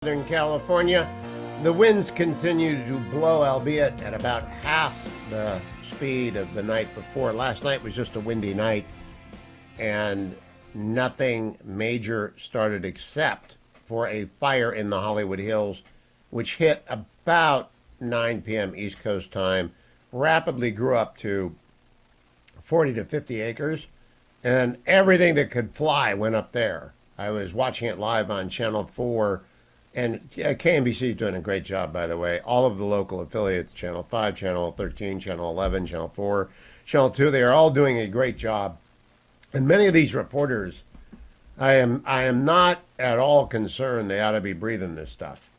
Southern California. The winds continue to blow, albeit at about half the speed of the night before. Last night was just a windy night, and nothing major started except for a fire in the Hollywood Hills, which hit about 9 p.m. East Coast time, rapidly grew up to 40 to 50 acres, and everything that could fly went up there. I was watching it live on Channel 4, and KNBC is doing a great job, by the way. All of the local affiliates, Channel 5, Channel 13, Channel 11, Channel 4, Channel 2, they are all doing a great job. And many of these reporters, I am not at all concerned they ought to be breathing this stuff.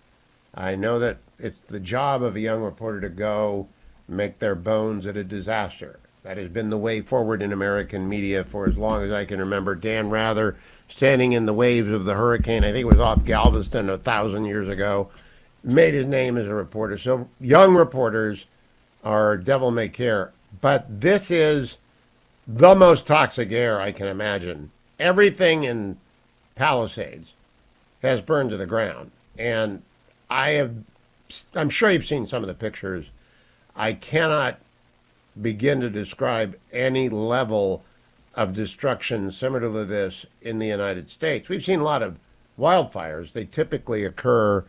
I know that it's the job of a young reporter to go make their bones at a disaster. That has been the way forward in American media for as long as I can remember. Dan Rather standing in the waves of the hurricane, I think it was off Galveston 1,000 years ago, made his name as a reporter. So young reporters are devil may care. But this is the most toxic air I can imagine. Everything in Palisades has burned to the ground. And I'm sure you've seen some of the pictures. I cannot begin to describe any level of destruction similar to this in the United States. We've seen a lot of wildfires. They typically occur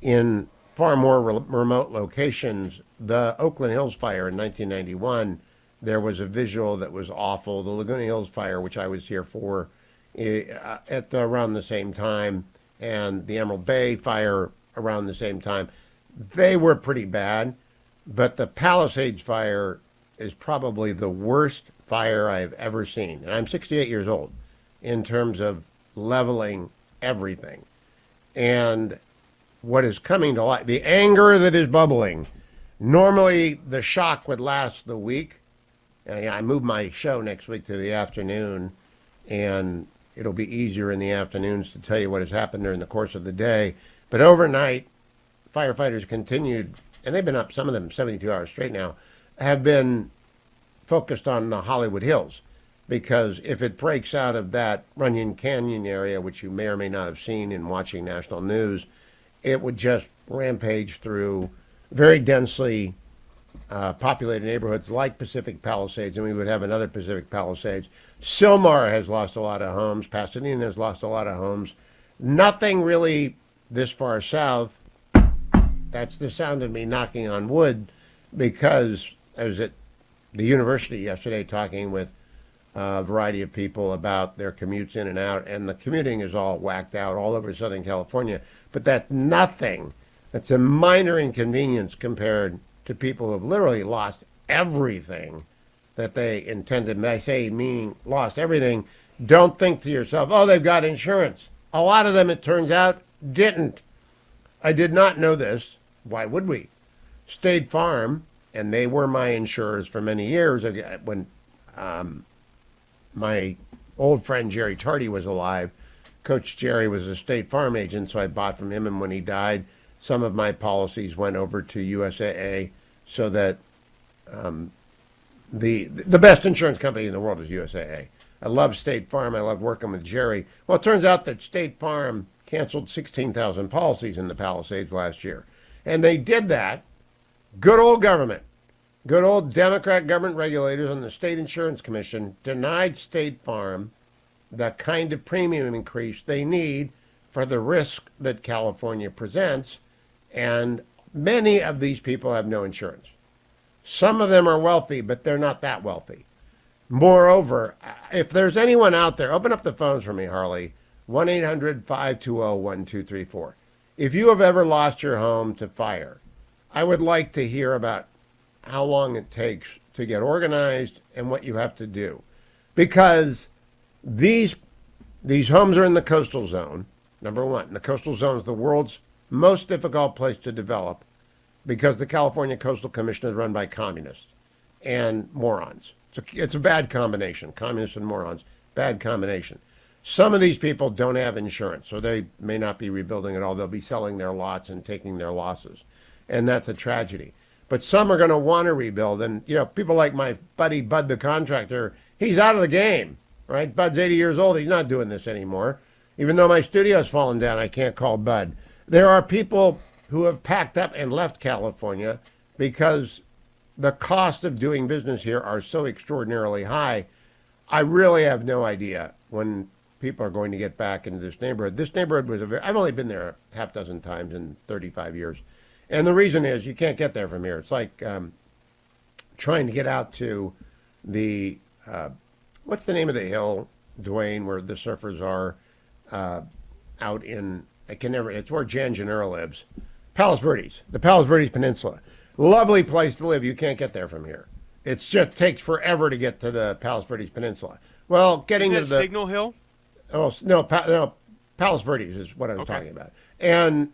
in far more remote locations. The Oakland Hills fire in 1991, there was a visual that was awful. The Laguna Hills fire, which I was here for around the same time, and the Emerald Bay fire around the same time, they were pretty bad. But the Palisades fire is probably the worst fire I've ever seen. And I'm 68 years old in terms of leveling everything. And what is coming to light, the anger that is bubbling, normally the shock would last the week. And I moved my show next week to the afternoon, and it'll be easier in the afternoons to tell you what has happened during the course of the day. But overnight, firefighters continued, and they've been up, some of them 72 hours straight now, have been focused on the Hollywood Hills, because if it breaks out of that Runyon Canyon area, which you may or may not have seen in watching national news, it would just rampage through very densely populated neighborhoods like Pacific Palisades, and we would have another Pacific Palisades. Sylmar has lost a lot of homes. Pasadena has lost a lot of homes. Nothing really this far south. That's the sound of me knocking on wood, because I was at the university yesterday talking with a variety of people about their commutes in and out, and the commuting is all whacked out all over Southern California. But that's nothing. That's a minor inconvenience compared to people who have literally lost everything that they intended. I say, meaning lost everything. Don't think to yourself, oh, they've got insurance. A lot of them, it turns out, didn't. I did not know this. Why would we? State Farm, and they were my insurers for many years. When my old friend Jerry Tardy was alive, Coach Jerry was a State Farm agent, so I bought from him, and when he died, some of my policies went over to USAA, so that the best insurance company in the world is USAA. I love State Farm. I love working with Jerry. Well, it turns out that State Farm canceled 16,000 policies in the Palisades last year. And they did that. Good old government, good old Democrat government regulators on the State Insurance Commission denied State Farm the kind of premium increase they need for the risk that California presents. And many of these people have no insurance. Some of them are wealthy, but they're not that wealthy. Moreover, if there's anyone out there, open up the phones for me, Harley, 1-800-520-1234. If you have ever lost your home to fire, I would like to hear about how long it takes to get organized and what you have to do. Because these homes are in the coastal zone, number one. The coastal zone is the world's most difficult place to develop because the California Coastal Commission is run by communists and morons. It's a bad combination, communists and morons, bad combination. Some of these people don't have insurance, so they may not be rebuilding at all. They'll be selling their lots and taking their losses, and that's a tragedy. But some are going to want to rebuild, and people like my buddy Bud the contractor, he's out of the game, right? Bud's 80 years old. He's not doing this anymore. Even though my studio's fallen down, I can't call Bud. There are people who have packed up and left California because the cost of doing business here are so extraordinarily high. I really have no idea when people are going to get back into this neighborhood. This neighborhood was I've only been there a half dozen times in 35 years. And the reason is you can't get there from here. It's like trying to get out to the, what's the name of the hill, Dwayne, where the surfers are out in, it's where Jan Gennaro lives. Palos Verdes, the Palos Verdes Peninsula. Lovely place to live. You can't get there from here. It just takes forever to get to the Palos Verdes Peninsula. Well, getting to the Signal Hill. Oh no, Palos Verdes is what I was talking about, and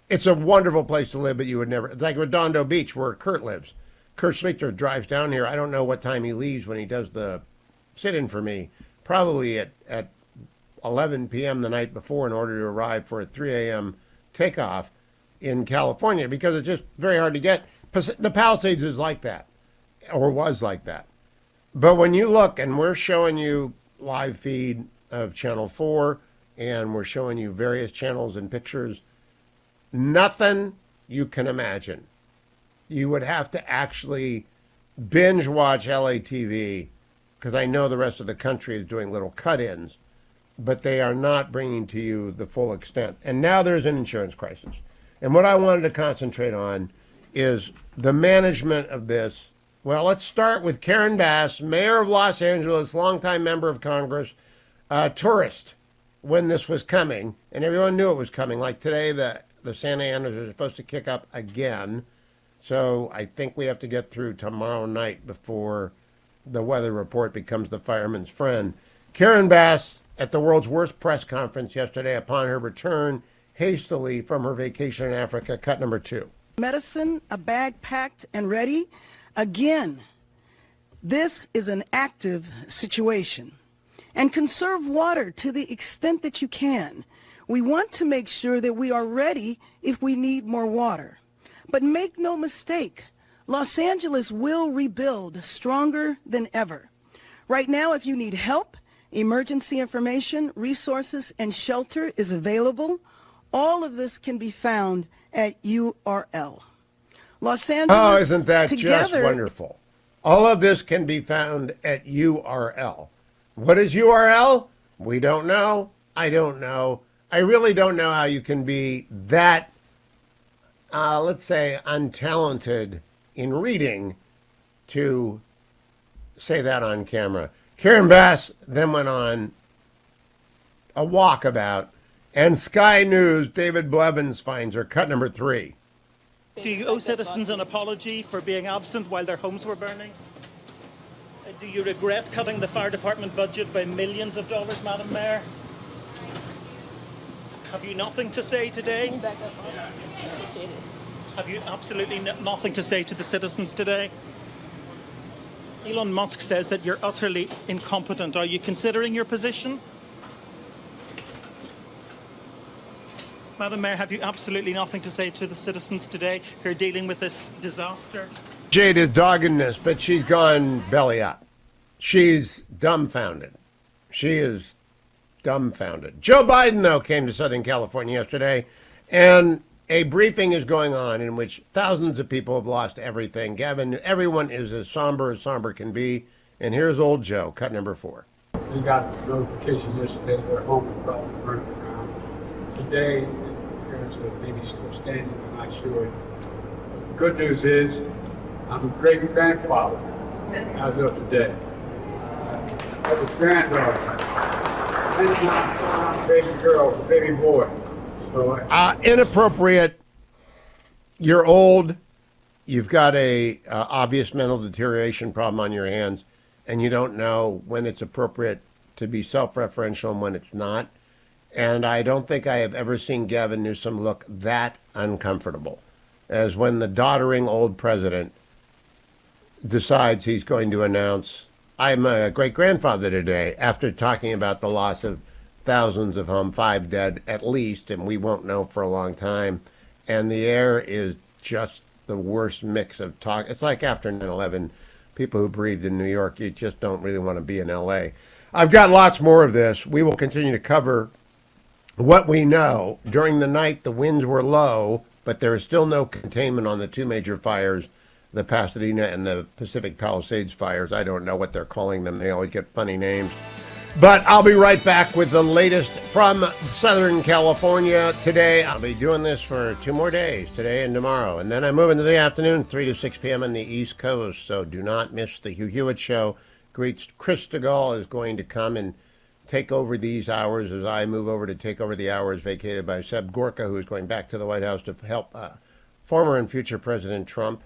it's a wonderful place to live. But you would never, like Redondo Beach, where Kurt lives. Kurt Schlichter drives down here. I don't know what time he leaves when he does the sit-in for me. Probably at 11 p.m. the night before, in order to arrive for a 3 a.m. takeoff in California, because it's just very hard to get. The Palisades is like that, or was like that. But when you look, and we're showing you live feed of Channel 4, and we're showing you various channels and pictures, nothing you can imagine. You would have to actually binge watch LATV, because I know the rest of the country is doing little cut-ins, but they are not bringing to you the full extent. And now there's an insurance crisis. And what I wanted to concentrate on is the management of this. Well, let's start with Karen Bass, mayor of Los Angeles, longtime member of Congress, tourist when this was coming, and everyone knew it was coming. Like today, the Santa Anas are supposed to kick up again. So I think we have to get through tomorrow night before the weather report becomes the fireman's friend. Karen Bass at the world's worst press conference yesterday upon her return hastily from her vacation in Africa, cut number 2. Medicine, a bag packed and ready. Again, this is an active situation. And conserve water to the extent that you can. We want to make sure that we are ready if we need more water. But make no mistake, Los Angeles will rebuild stronger than ever. Right now, if you need help, emergency information, resources, and shelter is available. All of this can be found at URL. Los Angeles. Oh, isn't that together, just wonderful? All of this can be found at URL. What is URL? We don't know. I don't know. I really don't know how you can be that, let's say, untalented in reading to say that on camera. Karen Bass then went on a walkabout, and Sky News, David Blevins finds her, cut number 3. Do you owe citizens an apology for being absent while their homes were burning? Do you regret cutting the fire department budget by millions of dollars, Madam Mayor? Have you nothing to say today? Have you absolutely nothing to say to the citizens today? Elon Musk says that you're utterly incompetent. Are you considering your position? Madam Mayor, have you absolutely nothing to say to the citizens today who are dealing with this disaster? Jade is dogging this, but she's gone belly up. She's dumbfounded. She is dumbfounded. Joe Biden, though, came to Southern California yesterday, and a briefing is going on in which thousands of people have lost everything. Gavin, everyone is as somber can be. And here's old Joe, cut number 4. We got this notification yesterday their home was probably burned down. Today, the parents are maybe still standing, I'm not sure. But the good news is, I'm a great-grandfather as of today. I have a granddaughter, and a baby girl, a baby boy. So, inappropriate. You're old. You've got a obvious mental deterioration problem on your hands, and you don't know when it's appropriate to be self-referential and when it's not. And I don't think I have ever seen Gavin Newsom look that uncomfortable as when the doddering old president decides he's going to announce, I'm a great-grandfather today, after talking about the loss of thousands of homes, 5 dead at least, and we won't know for a long time. And the air is just the worst mix of talk. It's like after 9/11, people who breathed in New York, you just don't really want to be in L.A. I've got lots more of this. We will continue to cover what we know, during the night the winds were low, but there is still no containment on the two major fires, the Pasadena and the Pacific Palisades fires. I don't know what they're calling them. They always get funny names. But I'll be right back with the latest from Southern California today. I'll be doing this for 2 more days, today and tomorrow. And then I move into the afternoon, 3 to 6 p.m. on the East Coast. So do not miss the Hugh Hewitt Show. Chris DeGaulle is going to come and take over these hours as I move over to take over the hours vacated by Seb Gorka, who is going back to the White House to help former and future President Trump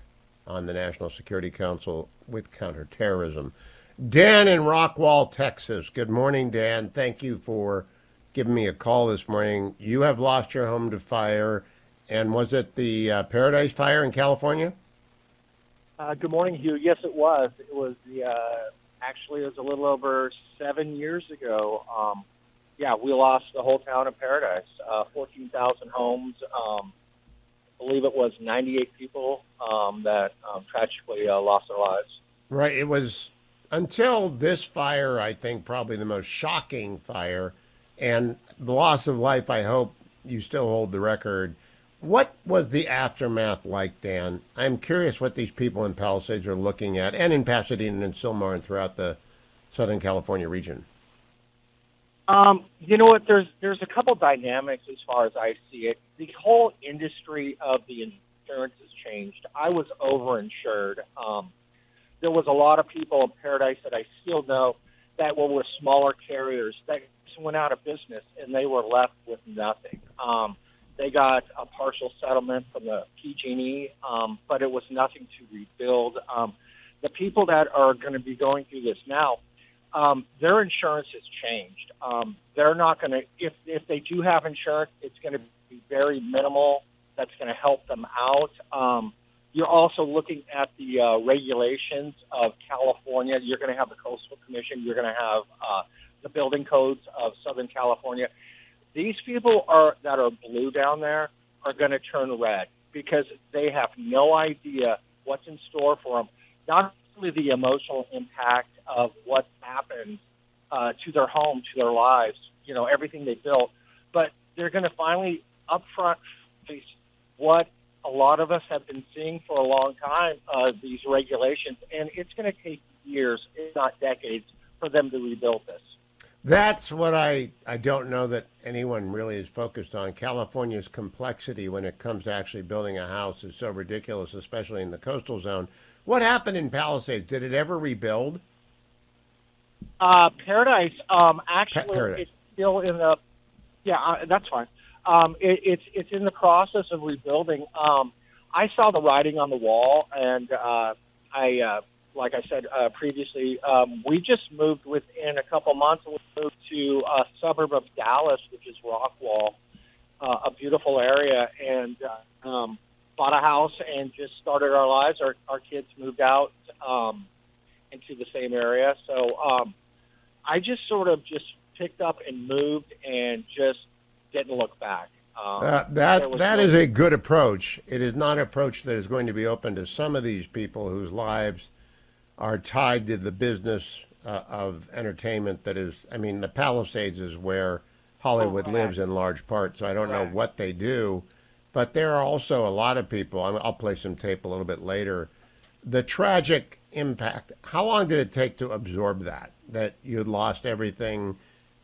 on the National Security Council with counterterrorism. Dan in Rockwall, Texas. Good morning, Dan. Thank you for giving me a call this morning. You have lost your home to fire, and was it the Paradise Fire in California? Good morning, Hugh. Yes, it was. It was actually, it was a little over 7 years ago. Yeah, we lost the whole town of Paradise, 14,000 homes. I believe it was 98 people that tragically lost their lives. Right. It was until this fire, I think, probably the most shocking fire, and the loss of life. I hope you still hold the record. What was the aftermath like, Dan? I'm curious what these people in Palisades are looking at, and in Pasadena and Sylmar and throughout the Southern California region. You know what? There's a couple dynamics as far as I see it. The whole industry of the insurance has changed. I was overinsured. There was a lot of people in Paradise that I still know that were with smaller carriers that just went out of business, and they were left with nothing. They got a partial settlement from the PG&E, but it was nothing to rebuild. The people that are going to be going through this now, their insurance has changed. They're not going to, if they do have insurance, it's going to be very minimal. That's going to help them out. You're also looking at the regulations of California. You're going to have the Coastal Commission. You're going to have the building codes of Southern California. These people that are blue down there are going to turn red because they have no idea what's in store for them. Not only the emotional impact of what happened to their home, to their lives, you know, everything they built, but they're going to finally upfront face what a lot of us have been seeing for a long time, these regulations, and it's going to take years, if not decades, for them to rebuild this. That's what I don't know that anyone really is focused on. California's complexity when it comes to actually building a house is so ridiculous, especially in the coastal zone. What happened in Palisades? Did it ever rebuild? Paradise, actually, Paradise. It's still in the, that's fine. It's in the process of rebuilding. I saw the writing on the wall, and like I said previously, we just moved within a couple months. We moved to a suburb of Dallas, which is Rockwall, a beautiful area, and bought a house and just started our lives. Our kids moved out into the same area. So I just sort of just picked up and moved and just didn't look back. That is a good approach. It is not an approach that is going to be open to some of these people whose lives are tied to the business of entertainment that is, I mean, the Palisades is where Hollywood lives in large part, so I don't know what they do. But there are also a lot of people, I'll play some tape a little bit later, the tragic impact. How long did it take to absorb that you'd lost everything?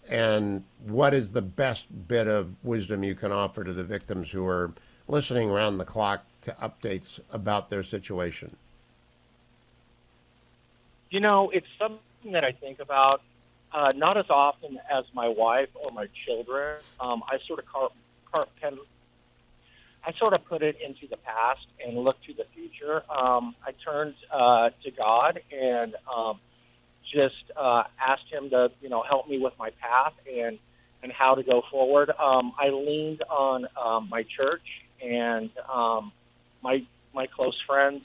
And what is the best bit of wisdom you can offer to the victims who are listening around the clock to updates about their situation? You know, it's something that I think about not as often as my wife or my children. I sort of put it into the past and look to the future. I turned to God and just asked Him to, help me with my path and how to go forward. I leaned on my church and my close friends.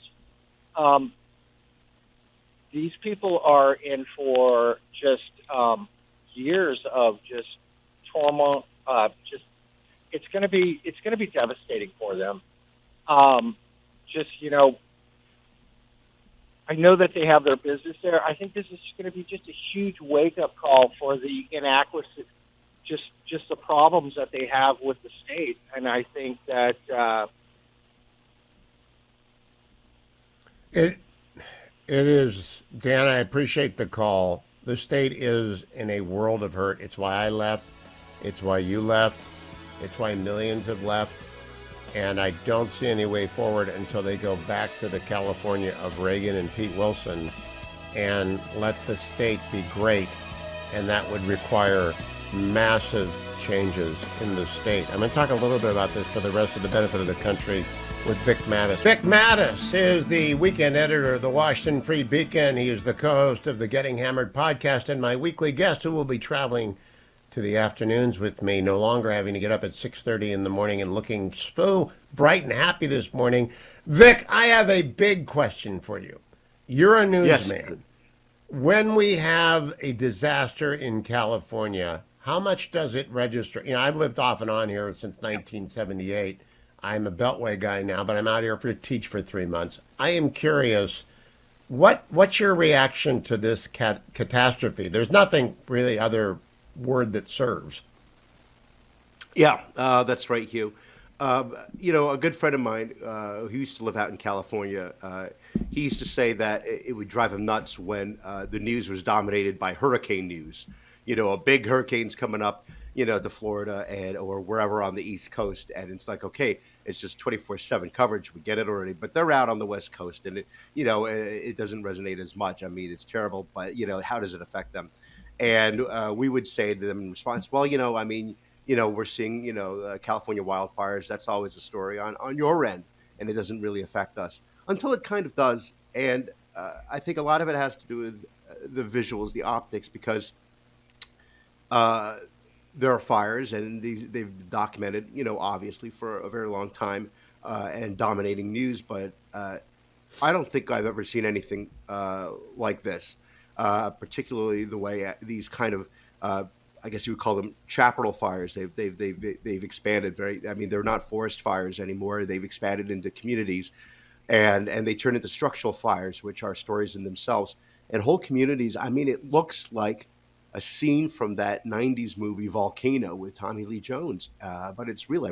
These people are in for just years of just turmoil. It's going to be devastating for them. I know that they have their business there. I think this is going to be just a huge wake-up call for the just the problems that they have with the state. And I think that It is, Dan. I appreciate the call. The state is in a world of hurt. It's why I left. It's why you left. It's why millions have left. And I don't see any way forward until they go back to the California of Reagan and Pete Wilson and let the state be great. And that would require massive changes in the state. I'm going to talk a little bit about this for the rest of the benefit of the country with Vic Mattis. Vic Mattis is the weekend editor of the Washington Free Beacon. He is the co-host of the Getting Hammered podcast and my weekly guest who will be traveling to the afternoons with me, no longer having to get up at 6:30 in the morning and looking so bright and happy this morning. Vic, I have a big question for you. You're a newsman. Yes. When we have a disaster in California, how much does it register? You know, I've lived off and on here since 1978. I'm a Beltway guy now, but I'm out here to teach for 3 months. I am curious, what's your reaction to this catastrophe? There's nothing really other word that serves. Yeah, that's right, Hugh. You know, a good friend of mine who used to live out in California, he used to say that it would drive him nuts when the news was dominated by hurricane news. You know, a big hurricane's coming up, you know, to Florida or wherever on the East Coast, and it's like, okay, it's just 24/7 coverage. We get it already, but they're out on the West Coast, and it doesn't resonate as much. I mean, it's terrible, but you know, how does it affect them? And we would say to them in response, well, you know, I mean, you know, we're seeing, you know, California wildfires. That's always a story on your end, and it doesn't really affect us until it kind of does. And I think a lot of it has to do with the visuals, the optics, because there are fires, and they've documented, you know, obviously for a very long time and dominating news. But I don't think I've ever seen anything like this, particularly the way these kind of I guess you would call them chaparral fires. They've expanded very. I mean, they're not forest fires anymore. They've expanded into communities, and they turn into structural fires, which are stories in themselves. And whole communities. I mean, it looks like a scene from that '90s movie Volcano with Tommy Lee Jones, but it's real.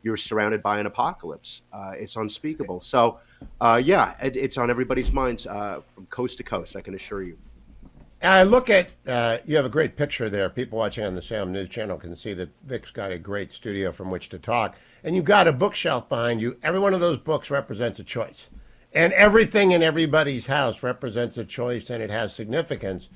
You're surrounded by an apocalypse. It's unspeakable. So, yeah, it's on everybody's minds from coast to coast. I can assure you. I look at, you have a great picture there. People watching on the Salem News Channel can see that Vic's got a great studio from which to talk. And you've got a bookshelf behind you. Every one of those books represents a choice. And everything in everybody's house represents a choice, and it has significance.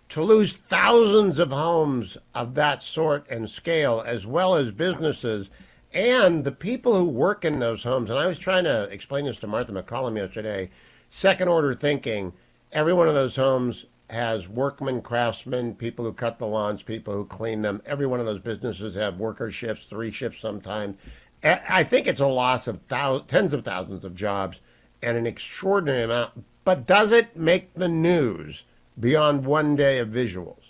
To lose thousands of homes of that sort and scale, as well as businesses, and the people who work in those homes. And I was trying to explain this to Martha McCollum yesterday. Second order thinking, every one of those homes has workmen, craftsmen, people who cut the lawns, people who clean them. Every one of those businesses have worker shifts, 3 shifts sometimes. I think it's a loss of tens of thousands of jobs and an extraordinary amount. But does it make the news beyond one day of visuals?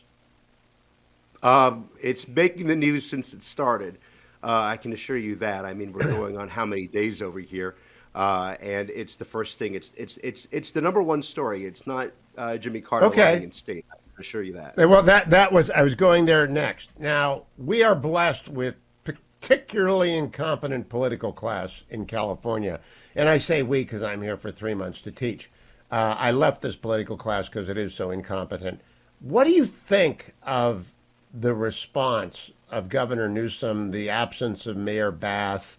It's making the news since it started. I can assure you that. I mean, we're going on how many days over here, and it's the first thing. It's the number one story. It's not Jimmy Carter lying in state. I can assure you that. Well, that was, I was going there next. Now, we are blessed with particularly incompetent political class in California, and I say we because I'm here for 3 months to teach. I left this political class because it is so incompetent. What do you think of the response of Governor Newsom, the absence of Mayor Bass,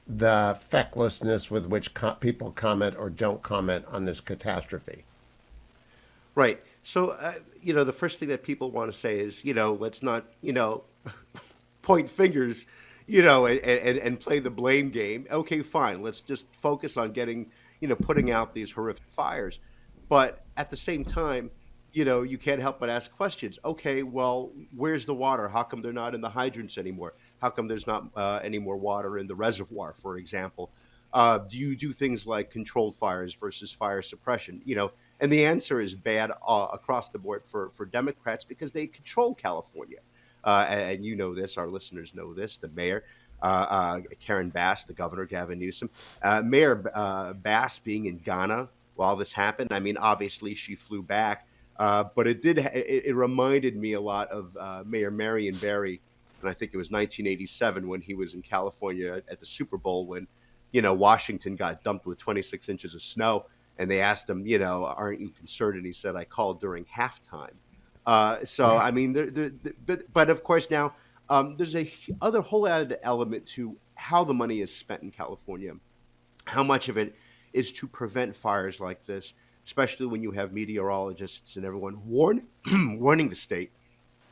the fecklessness with which people comment or don't comment on this catastrophe? Right. So, you know, the first thing that people want to say is, you know, let's not, you know, point fingers, you know, and play the blame game. Okay, fine. Let's just focus on getting, you know, putting out these horrific fires. But at the same time, you know, you can't help but ask questions. Okay, well, where's the water? How come they're not in the hydrants anymore? How come there's not any more water in the reservoir, for example? Do you do things like controlled fires versus fire suppression? You know, and the answer is bad across the board for Democrats because they control California. And you know this, our listeners know this, the mayor, Karen Bass, the governor, Gavin Newsom. Mayor Bass being in Ghana while this happened. I mean, obviously she flew back, but it reminded me a lot of Mayor Marion Barry and I think it was 1987 when he was in California at the Super Bowl when, Washington got dumped with 26 inches of snow, and they asked him, aren't you concerned? And he said, I called during halftime. So I mean, but of course now there's a other whole other element to how the money is spent in California. How much of it is to prevent fires like this, especially when you have meteorologists and everyone warning the state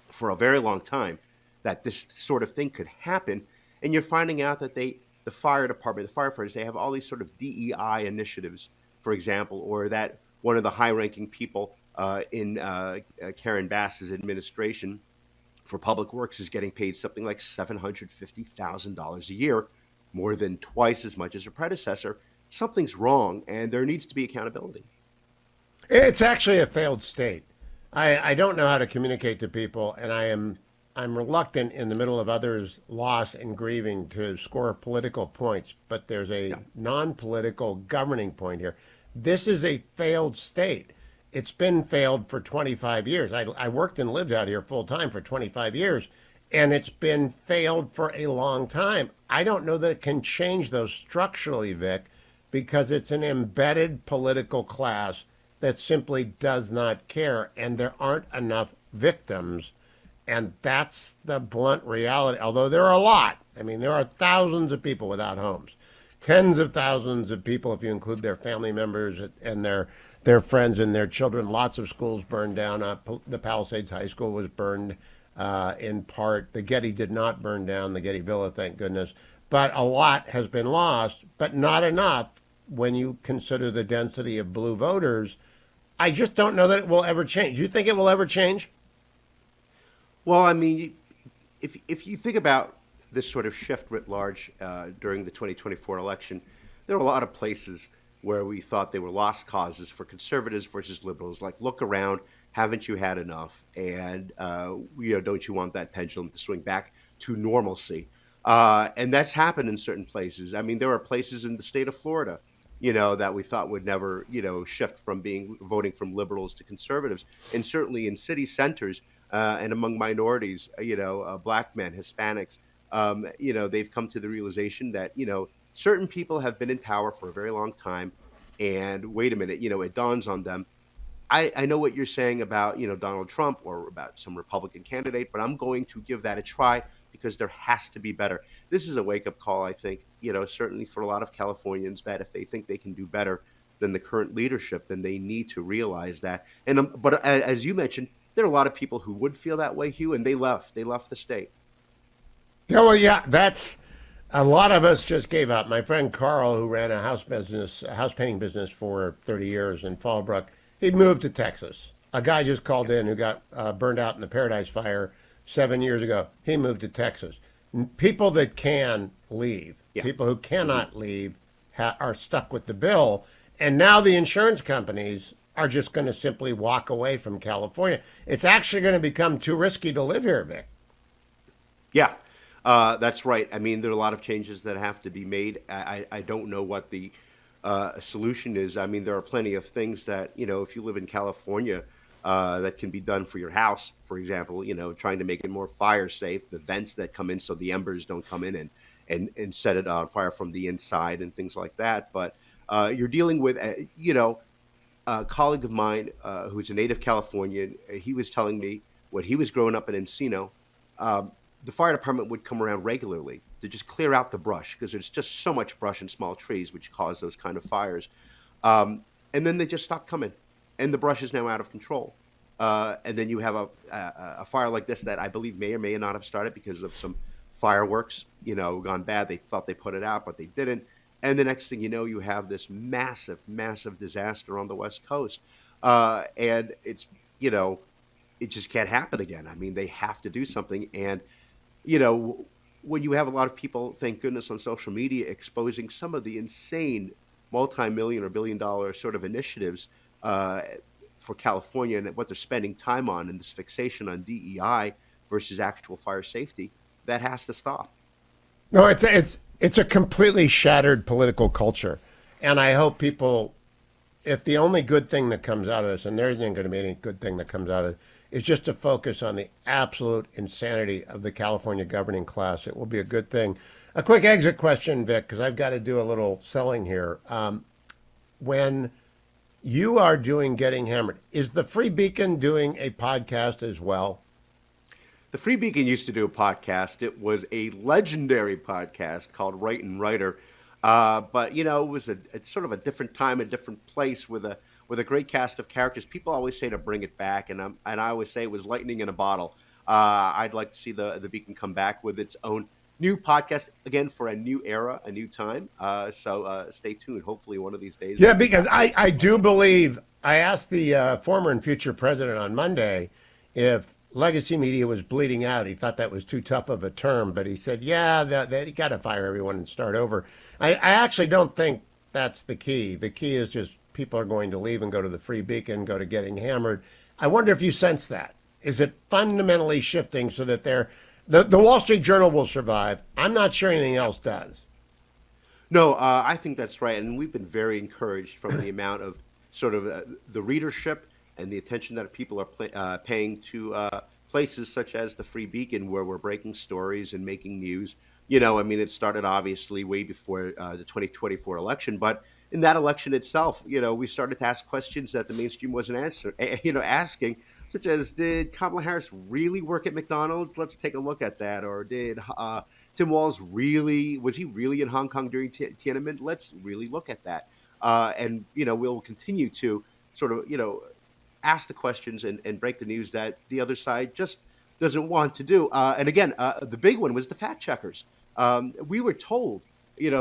for a very long time that this sort of thing could happen. And you're finding out that the fire department, the firefighters, they have all these sort of DEI initiatives, for example, or that one of the high-ranking people in Karen Bass's administration for Public Works is getting paid something like $750,000 a year, more than twice as much as her predecessor. Something's wrong, and there needs to be accountability. It's actually a failed state. I don't know how to communicate to people, and I'm reluctant in the middle of others' loss and grieving to score political points, but there's a non-political governing point here. This is a failed state. It's been failed for 25 years. I worked and lived out here full time for 25 years, and it's been failed for a long time. I don't know that it can change those structurally, Vic, because it's an embedded political class that simply does not care, and there aren't enough victims. And that's the blunt reality, although there are a lot. I mean, there are thousands of people without homes, tens of thousands of people if you include their family members and their friends and their children. Lots of schools burned down. The Palisades High School was burned in part. The Getty did not burn down, the Getty Villa, thank goodness. But a lot has been lost, but not enough when you consider the density of blue voters. I just don't know that it will ever change. Do you think it will ever change? Well, I mean, if you think about this sort of shift writ large during the 2024 election, there are a lot of places where we thought they were lost causes for conservatives versus liberals. Like, look around, haven't you had enough? And don't you want that pendulum to swing back to normalcy? And that's happened in certain places. I mean, there are places in the state of Florida, that we thought would never, shift from voting from liberals to conservatives, and certainly in city centers. And among minorities, black men, Hispanics, they've come to the realization that, certain people have been in power for a very long time. And wait a minute, it dawns on them. I know what you're saying about, Donald Trump or about some Republican candidate, but I'm going to give that a try because there has to be better. This is a wake-up call, I think, certainly for a lot of Californians, that if they think they can do better than the current leadership, then they need to realize that. And but as you mentioned, there are a lot of people who would feel that way, Hugh, and they left. They left the state. Yeah, well, yeah, that's a lot of us just gave up. My friend Carl, who ran a house painting business for 30 years in Fallbrook, he moved to Texas. A guy just called in who got burned out in the Paradise Fire 7 years ago. He moved to Texas. People that can leave, people who cannot leave are stuck with the bill. And now the insurance companies are just going to simply walk away from California. It's actually going to become too risky to live here, Vic. Yeah, that's right. I mean, there are a lot of changes that have to be made. I don't know what the solution is. I mean, there are plenty of things that, if you live in California, that can be done for your house. For example, trying to make it more fire safe, the vents that come in so the embers don't come in and set it on fire from the inside and things like that. But you're dealing with, a colleague of mine who's a native Californian. He was telling me when he was growing up in Encino, the fire department would come around regularly to just clear out the brush because there's just so much brush and small trees which cause those kind of fires. And then they just stopped coming, and the brush is now out of control. And then you have a fire like this that I believe may or may not have started because of some fireworks, gone bad. They thought they put it out, but they didn't. And the next thing you know, you have this massive, massive disaster on the West Coast. And it's, it just can't happen again. I mean, they have to do something. And, when you have a lot of people, thank goodness, on social media exposing some of the insane multi-million or billion-dollar sort of initiatives for California and what they're spending time on, and this fixation on DEI versus actual fire safety, that has to stop. No, it's a completely shattered political culture. And I hope people, if the only good thing that comes out of this, and there isn't going to be any good thing that comes out of it, is just to focus on the absolute insanity of the California governing class. It will be a good thing. A quick exit question, Vic, because I've got to do a little selling here. When you are doing Getting Hammered, is the Free Beacon doing a podcast as well? The Free Beacon used to do a podcast. It was a legendary podcast called Write and Writer. But it was it's sort of a different time, a different place with a great cast of characters. People always say to bring it back, and I always say it was lightning in a bottle. I'd like to see the Beacon come back with its own new podcast again for a new era, a new time. So stay tuned. Hopefully, one of these days. Yeah, because I do believe I asked the former and future president on Monday if legacy media was bleeding out. He thought that was too tough of a term, but he said, yeah, that you got to fire everyone and start over. I actually don't think that's the key. The key is just people are going to leave and go to the Free Beacon, go to Getting Hammered. I wonder if you sense that. Is it fundamentally shifting so that the Wall Street Journal will survive? I'm not sure anything else does. No, I think that's right. And we've been very encouraged from the amount of sort of the readership and the attention that people are paying to places such as the Free Beacon, where we're breaking stories and making news. It started obviously way before the 2024 election, but in that election itself, we started to ask questions that the mainstream wasn't asking, such as, did Kamala Harris really work at McDonald's? Let's take a look at that. Or did Tim Walz was he really in Hong Kong during Tiananmen? Let's really look at that. And we'll continue to sort of, ask the questions and break the news that the other side just doesn't want to do. And again, the big one was the fact checkers. We were told,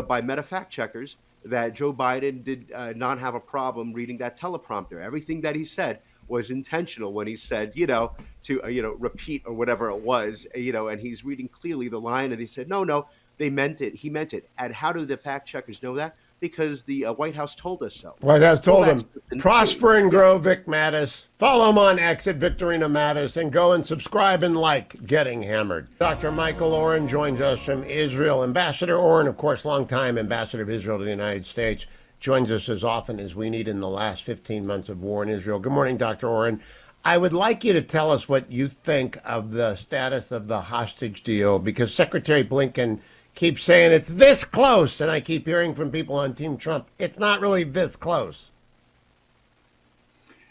by meta fact checkers that Joe Biden did not have a problem reading that teleprompter. Everything that he said was intentional when he said, to repeat or whatever it was, and he's reading clearly the line, and they said, no, they meant it. He meant it. And how do the fact checkers know that? Because the White House told us so. White House told him, prosper and grow, Vic Mattis. Follow him on X at Victorina Mattis, and go and subscribe and like Getting Hammered. Dr. Michael Oren joins us from Israel. Ambassador Oren, of course, longtime ambassador of Israel to the United States, joins us as often as we need in the last 15 months of war in Israel. Good morning, Dr. Oren. I would like you to tell us what you think of the status of the hostage deal, because Secretary Blinken keeps saying it's this close, and I keep hearing from people on Team Trump, it's not really this close.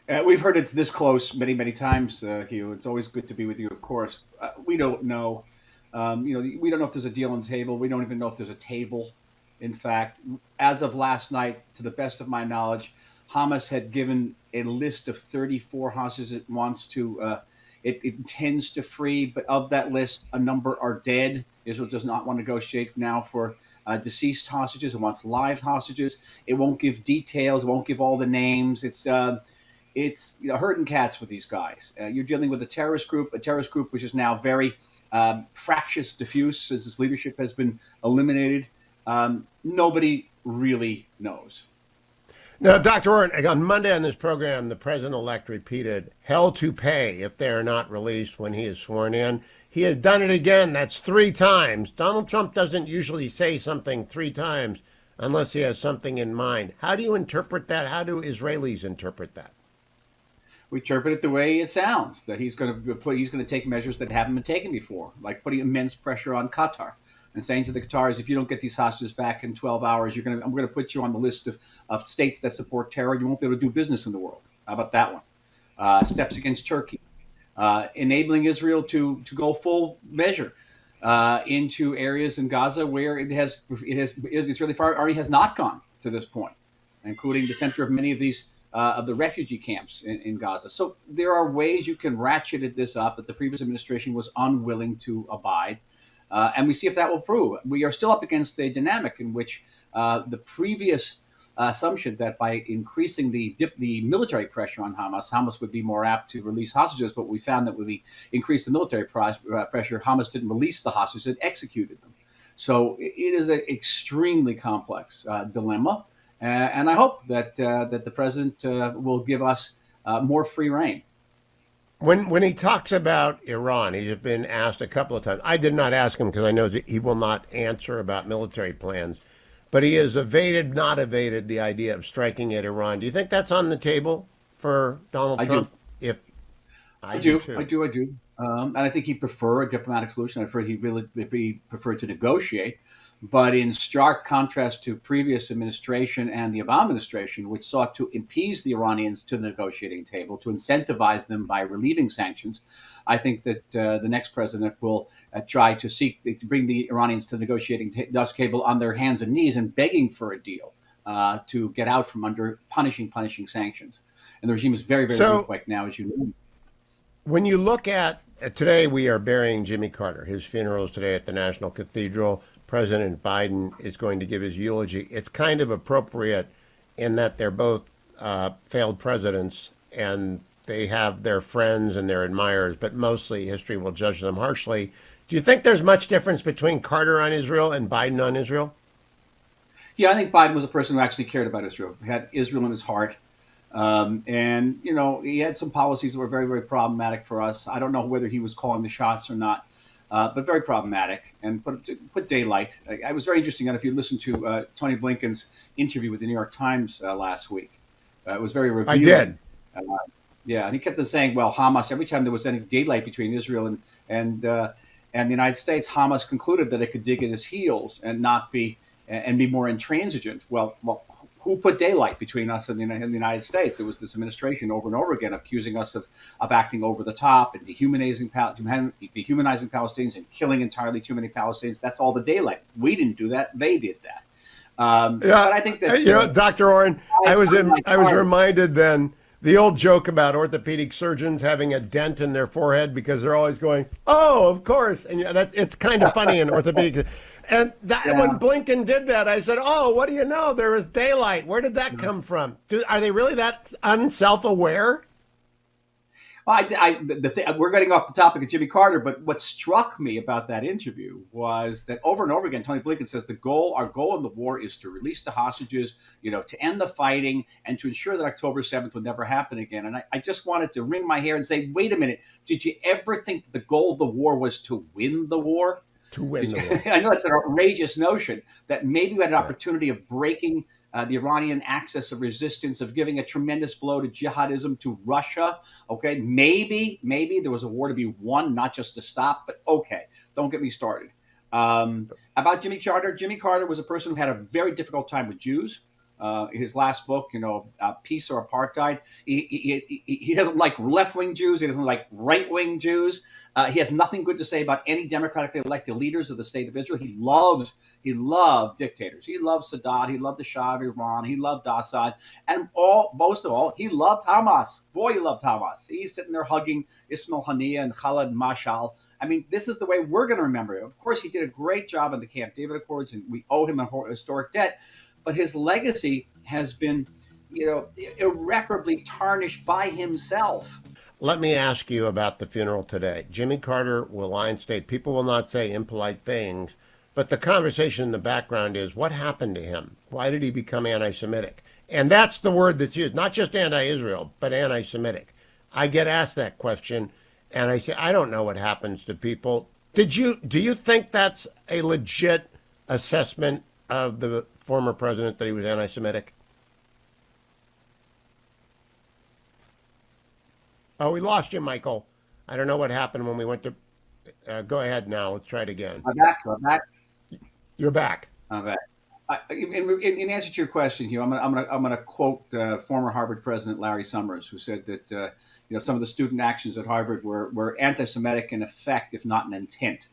We've heard it's this close many, many times, Hugh. It's always good to be with you, of course. We don't know. We don't know if there's a deal on the table. We don't even know if there's a table. In fact, as of last night, to the best of my knowledge, Hamas had given a list of 34 hostages it wants to, it intends to free, but of that list, a number are dead. Israel does not want to negotiate now for deceased hostages. It wants live hostages. It won't give details. It won't give all the names. It's herding cats with these guys. You're dealing with a terrorist group which is now very fractious, diffuse, as its leadership has been eliminated. Nobody really knows. Now, Dr. Oren, on Monday on this program, the president-elect repeated, hell to pay if they are not released when he is sworn in. He has done it again. That's 3 times. Donald Trump doesn't usually say something 3 times unless he has something in mind. How do you interpret that? How do Israelis interpret that? We interpret it the way it sounds, that he's going to take measures that haven't been taken before, like putting immense pressure on Qatar and saying to the Qataris, if you don't get these hostages back in 12 hours, I'm going to put you on the list of states that support terror. You won't be able to do business in the world. How about that one? Steps against Turkey, enabling Israel to go full measure into areas in Gaza where the Israeli army has not gone to this point, including the center of many of these of the refugee camps in Gaza. So there are ways you can ratchet this up that the previous administration was unwilling to abide. And we see if that will prove. We are still up against a dynamic in which the previous assumption that by increasing the military pressure on Hamas would be more apt to release hostages. But we found that when we increased the military pressure, Hamas didn't release the hostages, it executed them. So it is an extremely complex dilemma. And I hope that the president will give us more free rein. When he talks about Iran, he's been asked a couple of times. I did not ask him because I know that he will not answer about military plans. But he has not evaded the idea of striking at Iran. Do you think that's on the table for Donald Trump? I do too. I do. And I think he'd prefer a diplomatic solution. I've heard he preferred to negotiate. But in stark contrast to previous administration and the Obama administration, which sought to appease the Iranians to the negotiating table, to incentivize them by relieving sanctions, I think that the next president will try to seek to bring the Iranians to the negotiating table on their hands and knees and begging for a deal to get out from under punishing sanctions. And the regime is very, very weak right now, as you know. When you look at today, we are burying Jimmy Carter. His funeral is today at the National Cathedral. President Biden is going to give his eulogy. It's kind of appropriate in that they're both failed presidents and they have their friends and their admirers, but mostly history will judge them harshly. Do you think there's much difference between Carter on Israel and Biden on Israel? Yeah, I think Biden was a person who actually cared about Israel. He had Israel in his heart. And, you know, he had some policies that were very, very problematic for us. I don't know whether he was calling the shots or not. But very problematic and put daylight. I was very interesting. And if you listen to Tony Blinken's interview with the New York Times last week, it was very revealing. I did. Yeah, and he kept on saying, well, Hamas, every time there was any daylight between Israel and the United States, Hamas concluded that it could dig at his heels and not be more intransigent. Well, who put daylight between us and the United States? It was this administration over and over again accusing us of acting over the top and dehumanizing Palestinians and killing entirely too many Palestinians. That's all the daylight. We didn't do that. They did that. But I think that Dr. Oren, I was reminded then the old joke about orthopedic surgeons having a dent in their forehead because they're always going, "Oh, of course," and it's kind of funny in orthopedic. And when Blinken did that, I said, "Oh, what do you know? There was daylight. Where did that come from? Are they really that unself-aware?" Well, we're getting off the topic of Jimmy Carter, but what struck me about that interview was that over and over again, Tony Blinken says our goal in the war is to release the hostages, to end the fighting and to ensure that October 7th would never happen again. And I just wanted to wring my hair and say, wait a minute, did you ever think that the goal of the war was to win the war? To win the war. I know it's an outrageous notion that maybe we had an opportunity of breaking the Iranian axis of resistance, of giving a tremendous blow to jihadism, to Russia. Okay, maybe there was a war to be won, not just to stop. But okay, don't get me started. About Jimmy Carter was a person who had a very difficult time with Jews. His last book, Peace or Apartheid. He doesn't like left-wing Jews. He doesn't like right-wing Jews. He has nothing good to say about any democratically elected leaders of the state of Israel. He loved dictators. He loved Sadat. He loved the Shah of Iran. He loved Assad. And most of all, he loved Hamas. Boy, he loved Hamas. He's sitting there hugging Ismail Haniyeh and Khaled Mashal. I mean, this is the way we're going to remember him. Of course, he did a great job in the Camp David Accords, and we owe him a historic debt. But his legacy has been, irreparably tarnished by himself. Let me ask you about the funeral today. Jimmy Carter will lie in state. People will not say impolite things, but the conversation in the background is, what happened to him? Why did he become anti-Semitic? And that's the word that's used, not just anti-Israel, but anti-Semitic. I get asked that question, and I say, I don't know what happens to people. Do you think that's a legit assessment of the former president, that he was anti-Semitic? Oh, we lost you, Michael. I don't know what happened when we went to. Go ahead now. Let's try it again. I'm back. You're back. I'm back. In answer to your question, Hugh, I'm gonna quote former Harvard president Larry Summers, who said that some of the student actions at Harvard were anti-Semitic in effect, if not in intent.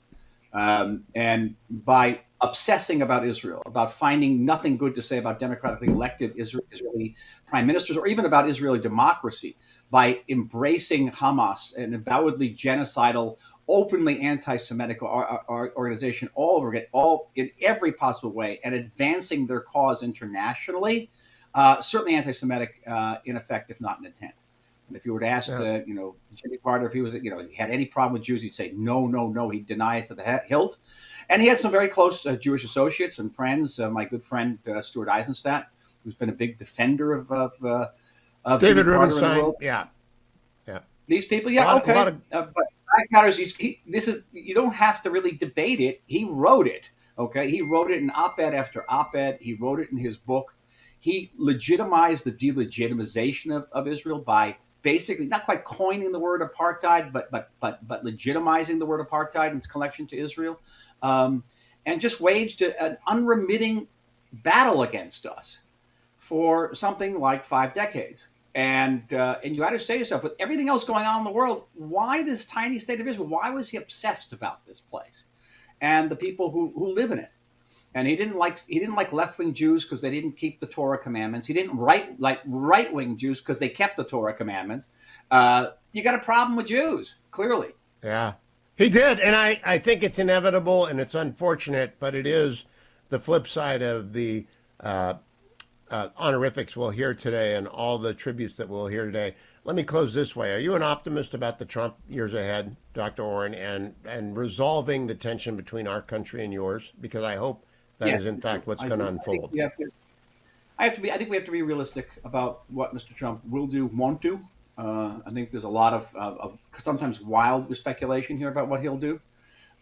And by obsessing about Israel, about finding nothing good to say about democratically elected Israeli prime ministers, or even about Israeli democracy, by embracing Hamas, an avowedly genocidal, openly anti-Semitic organization all over again, all in every possible way, and advancing their cause internationally, certainly anti-Semitic in effect, if not in intent. And if you were to ask, Jimmy Carter if he was, he had any problem with Jews, he'd say no. He'd deny it to the hilt. And he had some very close Jewish associates and friends. My good friend Stuart Eisenstadt, who's been a big defender of David Jimmy Carter Rubenstein. Yeah. These people, but Black matters. You don't have to really debate it. He wrote it. Okay, he wrote it in op-ed after op-ed. He wrote it in his book. He legitimized the delegitimization of Israel by basically not quite coining the word apartheid, but legitimizing the word apartheid in its connection to Israel, and just waged an unremitting battle against us for something like 5 decades. And you got to say to yourself, with everything else going on in the world, why this tiny state of Israel? Why was he obsessed about this place and the people who live in it? And he didn't like left-wing Jews because they didn't keep the Torah commandments. He didn't like right-wing Jews because they kept the Torah commandments. You got a problem with Jews, clearly. Yeah, he did. And I think it's inevitable and it's unfortunate, but it is the flip side of the honorifics we'll hear today and all the tributes that we'll hear today. Let me close this way. Are you an optimist about the Trump years ahead, Dr. Oren, and resolving the tension between our country and yours? Because I hope that is in fact what's going to unfold. I think we have to be realistic about what Mr. Trump will do, won't do. I think there's a lot of sometimes wild speculation here about what he'll do.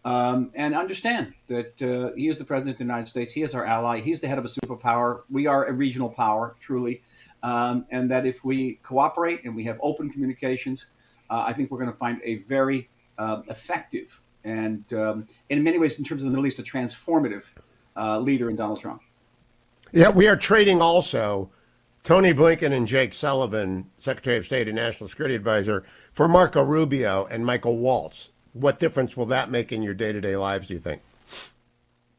And understand that he is the president of the United States. He is our ally. He's the head of a superpower. We are a regional power, truly. And that if we cooperate and we have open communications, I think we're going to find a very effective and, in many ways, in terms of the Middle East, a transformative leader in Donald Trump. Yeah, we are trading also Tony Blinken and Jake Sullivan, Secretary of State and National Security Advisor, for Marco Rubio and Michael Waltz. What difference will that make in your day-to-day lives, do you think?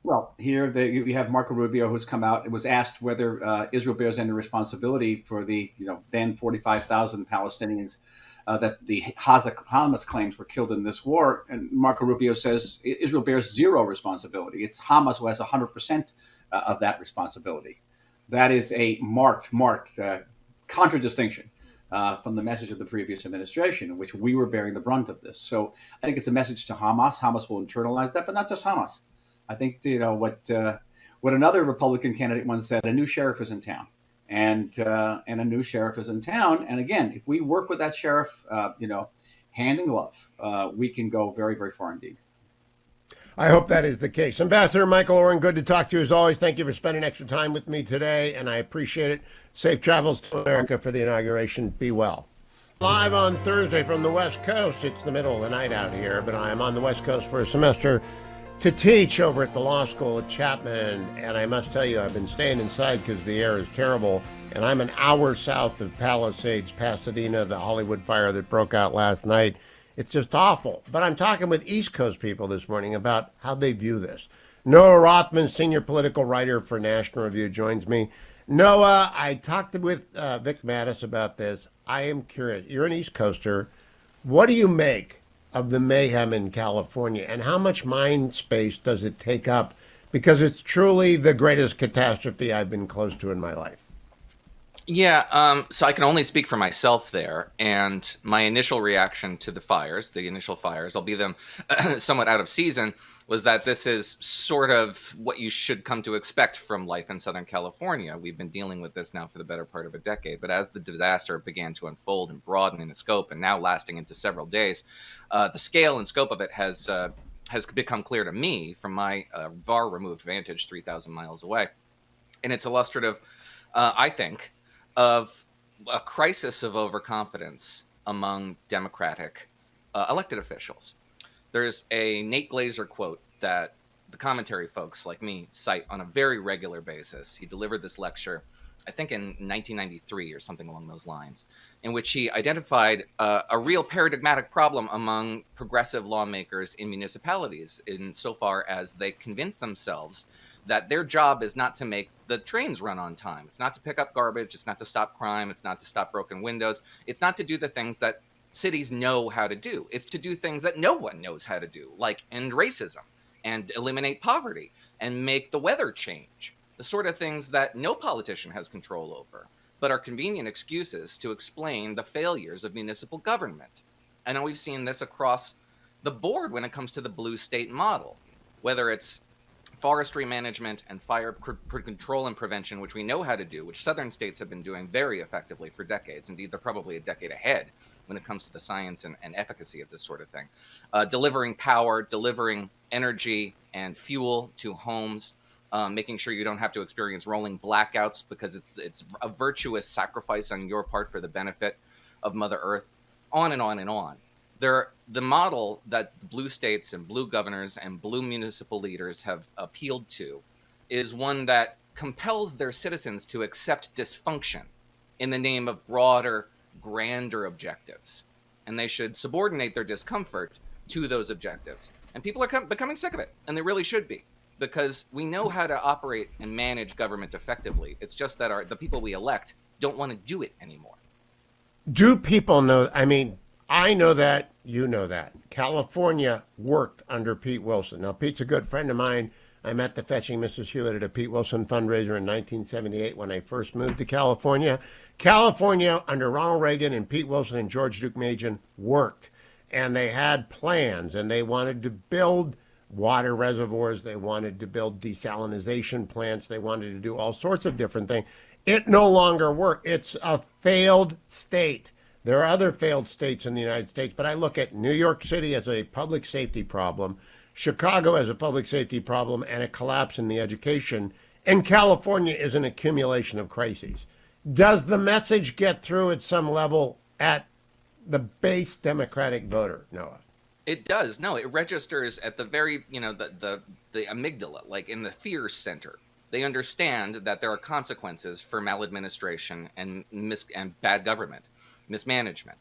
Well, here we have Marco Rubio, who's come out and was asked whether Israel bears any responsibility for the then 45,000 Palestinians that the Hamas claims were killed in this war. And Marco Rubio says Israel bears zero responsibility. It's Hamas who has 100% of that responsibility. That is a marked contradistinction from the message of the previous administration, in which we were bearing the brunt of this. So I think it's a message to Hamas. Hamas will internalize that, but not just Hamas. I think what another Republican candidate once said: a new sheriff is in town, and a new sheriff is in town. And again, if we work with that sheriff, hand in glove, we can go very, very far indeed. I hope that is the case. Ambassador Michael Oren, good to talk to you as always. Thank you for spending extra time with me today, and I appreciate it. Safe travels to America for the inauguration. Be well. Live on Thursday from the West Coast. It's the middle of the night out here, but I am on the West Coast for a semester to teach over at the law school at Chapman. And I must tell you, I've been staying inside because the air is terrible. And I'm an hour south of Palisades, Pasadena, the Hollywood fire that broke out last night. It's just awful. But I'm talking with East Coast people this morning about how they view this. Noah Rothman, senior political writer for National Review, joins me. Noah, I talked with Vic Mattis about this. I am curious. You're an East Coaster. What do you make of the mayhem in California, and how much mind space does it take up? Because it's truly the greatest catastrophe I've been close to in my life. Yeah, so I can only speak for myself there, and my initial reaction to the initial fires, albeit them somewhat out of season, was that this is sort of what you should come to expect from life in Southern California. We've been dealing with this now for the better part of a decade, but as the disaster began to unfold and broaden in the scope, and now lasting into several days, the scale and scope of it has become clear to me from my far removed vantage 3,000 miles away. And it's illustrative, I think, of a crisis of overconfidence among Democratic elected officials. There's a Nate Glazer quote that the commentary folks like me cite on a very regular basis. He delivered this lecture, I think in 1993 or something along those lines, in which he identified a real paradigmatic problem among progressive lawmakers in municipalities insofar as they convince themselves that their job is not to make the trains run on time. It's not to pick up garbage. It's not to stop crime. It's not to stop broken windows. It's not to do the things that cities know how to do. It's to do things that no one knows how to do, like end racism and eliminate poverty and make the weather change. The sort of things that no politician has control over, but are convenient excuses to explain the failures of municipal government. And we've seen this across the board when it comes to the blue state model, whether it's forestry management and fire control and prevention, which we know how to do, which southern states have been doing very effectively for decades. Indeed, they're probably a decade ahead when it comes to the science and efficacy of this sort of thing. Delivering power, delivering energy and fuel to homes, making sure you don't have to experience rolling blackouts because it's a virtuous sacrifice on your part for the benefit of Mother Earth, on and on and on. The model that the blue states and blue governors and blue municipal leaders have appealed to is one that compels their citizens to accept dysfunction in the name of broader, grander objectives. And they should subordinate their discomfort to those objectives. And people are becoming sick of it, and they really should be, because we know how to operate and manage government effectively. It's just that the people we elect don't want to do it anymore. Do people know? I mean, I know that, you know that. California worked under Pete Wilson. Now, Pete's a good friend of mine. I met the fetching Mrs. Hewitt at a Pete Wilson fundraiser in 1978 when I first moved to California. California, under Ronald Reagan and Pete Wilson and George Duke Majan, worked. And they had plans, and they wanted to build water reservoirs. They wanted to build desalination plants. They wanted to do all sorts of different things. It no longer works. It's a failed state. There are other failed states in the United States, but I look at New York City as a public safety problem, Chicago as a public safety problem, and a collapse in the education, and California is an accumulation of crises. Does the message get through at some level at the base Democratic voter, Noah? It does. No, it registers at the very, the amygdala, like in the fear center. They understand that there are consequences for maladministration and bad government, mismanagement.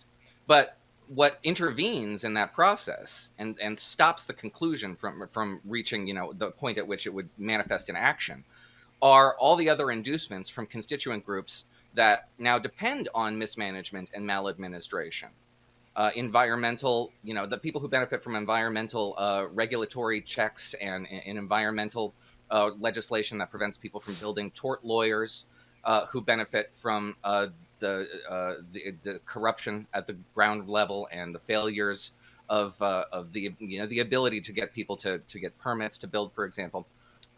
But what intervenes in that process and stops the conclusion from reaching, the point at which it would manifest in action are all the other inducements from constituent groups that now depend on mismanagement and maladministration. Environmental, the people who benefit from environmental regulatory checks and environmental legislation that prevents people from building, tort lawyers who benefit from the corruption at the ground level and the failures of the ability to get people to get permits to build, for example.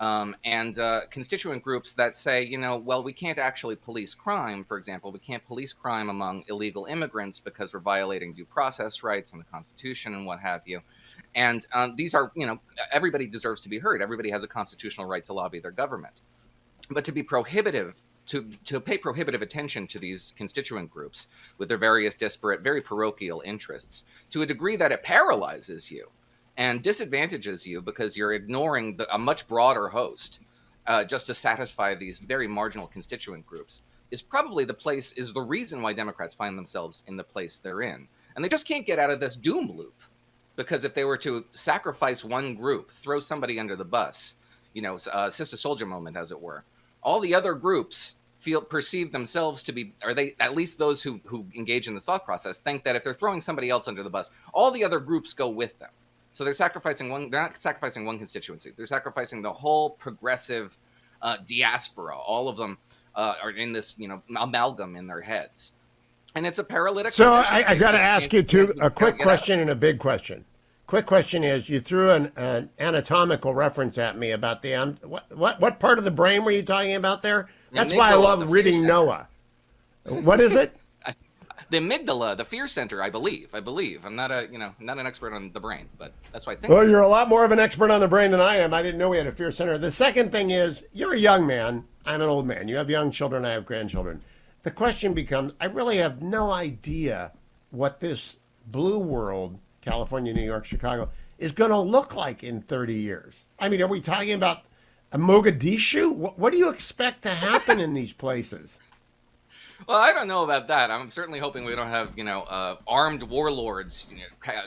And constituent groups that say, well, we can't actually police crime, for example. We can't police crime among illegal immigrants because we're violating due process rights and the Constitution and what have you. And these are, everybody deserves to be heard. Everybody has a constitutional right to lobby their government. But to be prohibitive, to pay prohibitive attention to these constituent groups with their various disparate, very parochial interests, to a degree that it paralyzes you and disadvantages you because you're ignoring a much broader host just to satisfy these very marginal constituent groups, is the reason why Democrats find themselves in the place they're in. And they just can't get out of this doom loop, because if they were to sacrifice one group, throw somebody under the bus, Sister Soldier moment, as it were, all the other groups perceive themselves to be, or they, at least those who engage in the thought process, think that if they're throwing somebody else under the bus, all the other groups go with them. So they're not sacrificing one constituency. They're sacrificing the whole progressive diaspora. All of them are in this, amalgam in their heads. And it's a paralytic So condition. I got to ask you a quick question and a big question. Quick question is, you threw an anatomical reference at me about the, what part of the brain were you talking about there? That's why I love reading Noah. What is it? The amygdala, the fear center, I believe. I'm not not an expert on the brain, but that's what I think. Well, you're a lot more of an expert on the brain than I am. I didn't know we had a fear center. The second thing is, you're a young man. I'm an old man. You have young children. I have grandchildren. The question becomes, I really have no idea what this blue world, California, New York, Chicago, is going to look like in 30 years. I mean, are we talking about a Mogadishu? What do you expect to happen in these places? Well, I don't know about that. I'm certainly hoping we don't have, armed warlords,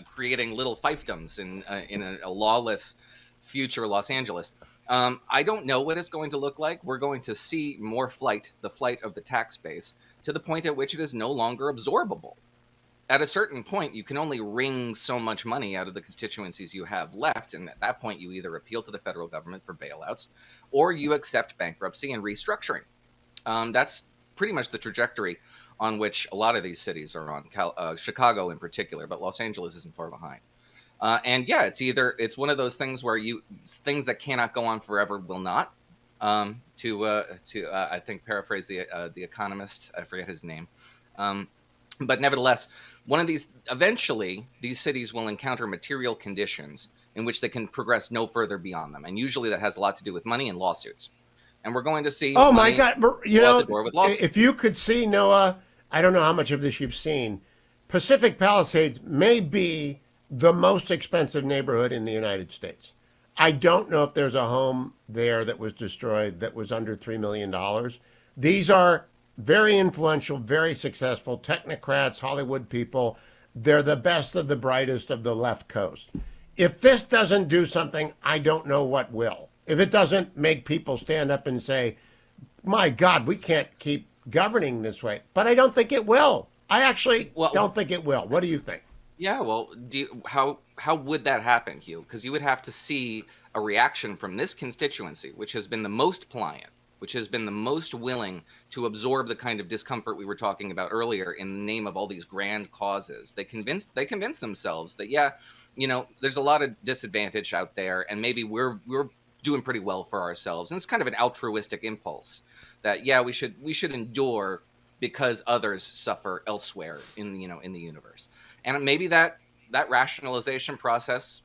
creating little fiefdoms in a lawless future Los Angeles. I don't know what it's going to look like. We're going to see more the flight of the tax base, to the point at which it is no longer absorbable. At a certain point, you can only wring so much money out of the constituencies you have left, and at that point, you either appeal to the federal government for bailouts, or you accept bankruptcy and restructuring. That's pretty much the trajectory on which a lot of these cities are on, Chicago in particular, but Los Angeles isn't far behind. And yeah, it's one of those things where things that cannot go on forever will not. I think paraphrase the economist, I forget his name. But nevertheless, eventually these cities will encounter material conditions in which they can progress no further beyond them. And usually that has a lot to do with money and lawsuits. And we're going to see. Oh my God! The door with lawsuits. If you could see, Noah, I don't know how much of this you've seen. Pacific Palisades may be the most expensive neighborhood in the United States. I don't know if there's a home there that was destroyed that was under $3 million. These are very influential, very successful technocrats, Hollywood people. They're the best of the brightest of the left coast. If this doesn't do something, I don't know what will. If it doesn't make people stand up and say, my God, we can't keep governing this way. But I don't think it will. I actually don't think it will. What do you think? Yeah, well, how would that happen, Hugh? Because you would have to see a reaction from this constituency, which has been the most pliant, which has been the most willing to absorb the kind of discomfort we were talking about earlier in the name of all these grand causes. They convince themselves that, yeah, you know, there's a lot of disadvantage out there, and maybe we're doing pretty well for ourselves. And it's kind of an altruistic impulse that, yeah, we should endure because others suffer elsewhere in the universe. And maybe that rationalization process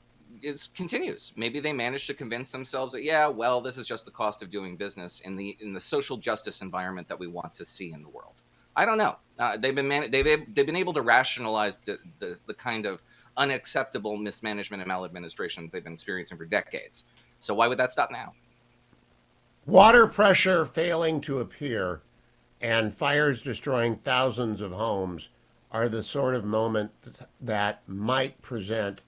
continues. Maybe they manage to convince themselves that, yeah, well, this is just the cost of doing business in the social justice environment that we want to see in the world. I don't know. They've been able to rationalize the kind of unacceptable mismanagement and maladministration that they've been experiencing for decades. So why would that stop now? Water pressure failing to appear and fires destroying thousands of homes are the sort of moment that might present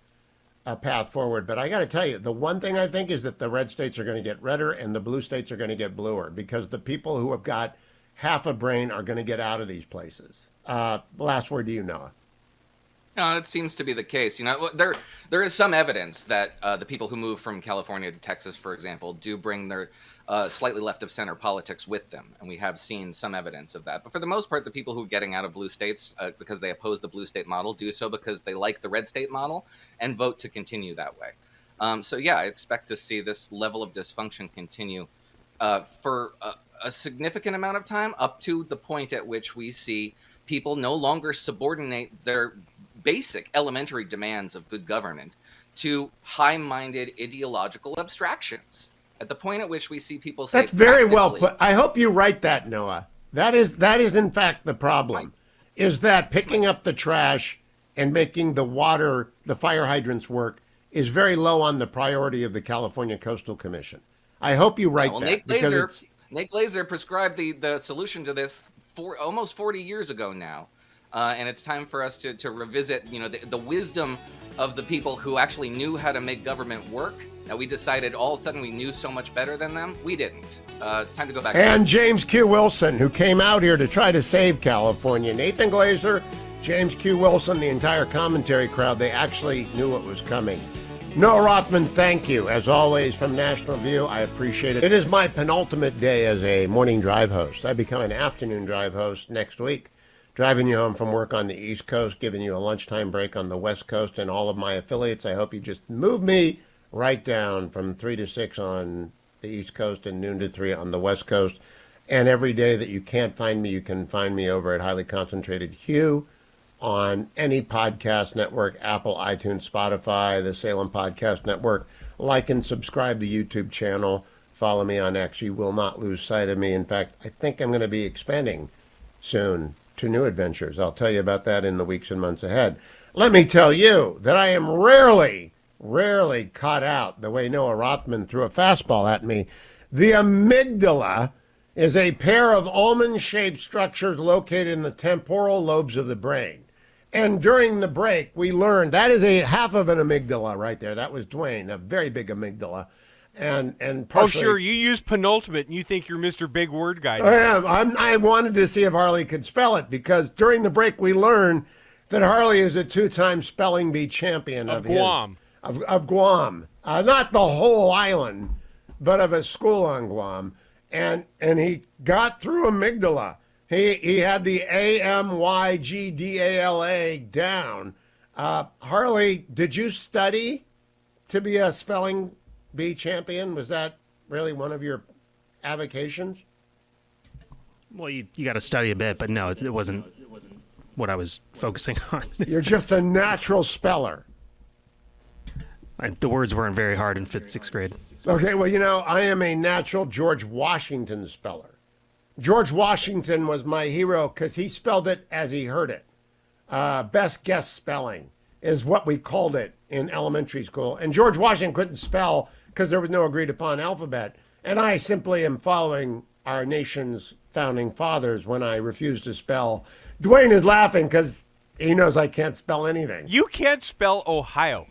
a path forward. But I got to tell you, the one thing I think is that the red states are going to get redder and the blue states are going to get bluer, because the people who have got half a brain are going to get out of these places. Last word to you, Noah. No, it seems to be the case. You know, there is some evidence that the people who move from California to Texas, for example, do bring their slightly left of center politics with them, and we have seen some evidence of that. But for the most part, the people who are getting out of blue states because they oppose the blue state model do so because they like the red state model and vote to continue that way. So yeah, I expect to see this level of dysfunction continue for a significant amount of time, up to the point at which we see people no longer subordinate their basic elementary demands of good government to high-minded ideological abstractions. At the point at which we see people say, that's very well put. I hope you write that, Noah. That is in fact the problem, is that picking up the trash and making the fire hydrants work is very low on the priority of the California Coastal Commission. I hope you write that. Nate Glazer prescribed the solution to this almost 40 years ago now. And it's time for us to revisit, you know, the wisdom of the people who actually knew how to make government work. Now we decided all of a sudden we knew so much better than them. We didn't. It's time to go back. And James Q. Wilson, who came out here to try to save California. Nathan Glazer, James Q. Wilson, the entire commentary crowd, they actually knew what was coming. Noah Rothman, thank you. As always, from National View, I appreciate it. It is my penultimate day as a morning drive host. I become an afternoon drive host next week, driving you home from work on the East Coast, giving you a lunchtime break on the West Coast, and all of my affiliates. I hope you just move me right down from 3 to 6 on the East Coast and noon to 3 on the West Coast. And every day that you can't find me, you can find me over at Highly Concentrated Hugh on any podcast network, Apple, iTunes, Spotify, the Salem Podcast Network. Like and subscribe to the YouTube channel. Follow me on X. You will not lose sight of me. In fact, I think I'm going to be expanding soon to new adventures. I'll tell you about that in the weeks and months ahead. Let me tell you that I am rarely caught out the way Noah Rothman threw a fastball at me. The amygdala is a pair of almond-shaped structures located in the temporal lobes of the brain. And during the break, we learned that is a half of an amygdala right there. That was Dwayne, a very big amygdala. And partially, sure, you use penultimate and you think you're Mr. Big Word Guy. I am. I wanted to see if Harley could spell it, because during the break we learned that Harley is a 2-time spelling bee champion of Guam. Of Guam. Not the whole island, but of a school on Guam. And he got through amygdala. He had the AMYGDALA down. Harley, did you study to be a spelling bee champion? Was that really one of your avocations? Well, you got to study a bit, but no, it wasn't what I was focusing on. You're just a natural speller. The words weren't very hard in 5th, 6th grade. Okay, well, you know, I am a natural George Washington speller. George Washington was my hero because he spelled it as he heard it. Best guess spelling is what we called it in elementary school. And George Washington couldn't spell because there was no agreed upon alphabet. And I simply am following our nation's founding fathers when I refuse to spell. Dwayne is laughing because he knows I can't spell anything. You can't spell Ohio.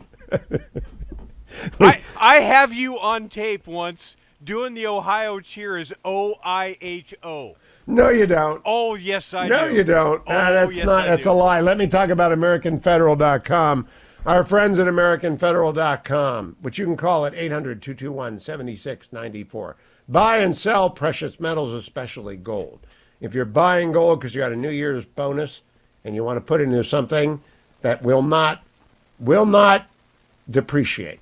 I have you on tape once doing the Ohio cheers, O-I-H-O. No, you don't. Oh, yes, I do. No, you don't. Oh, that's yes, not. I That's do. a lie. Let me talk about AmericanFederal.com. Our friends at AmericanFederal.com, which you can call at 800-221-7694. Buy and sell precious metals, especially gold. If you're buying gold because you got a New Year's bonus and you want to put it into something that will not depreciate.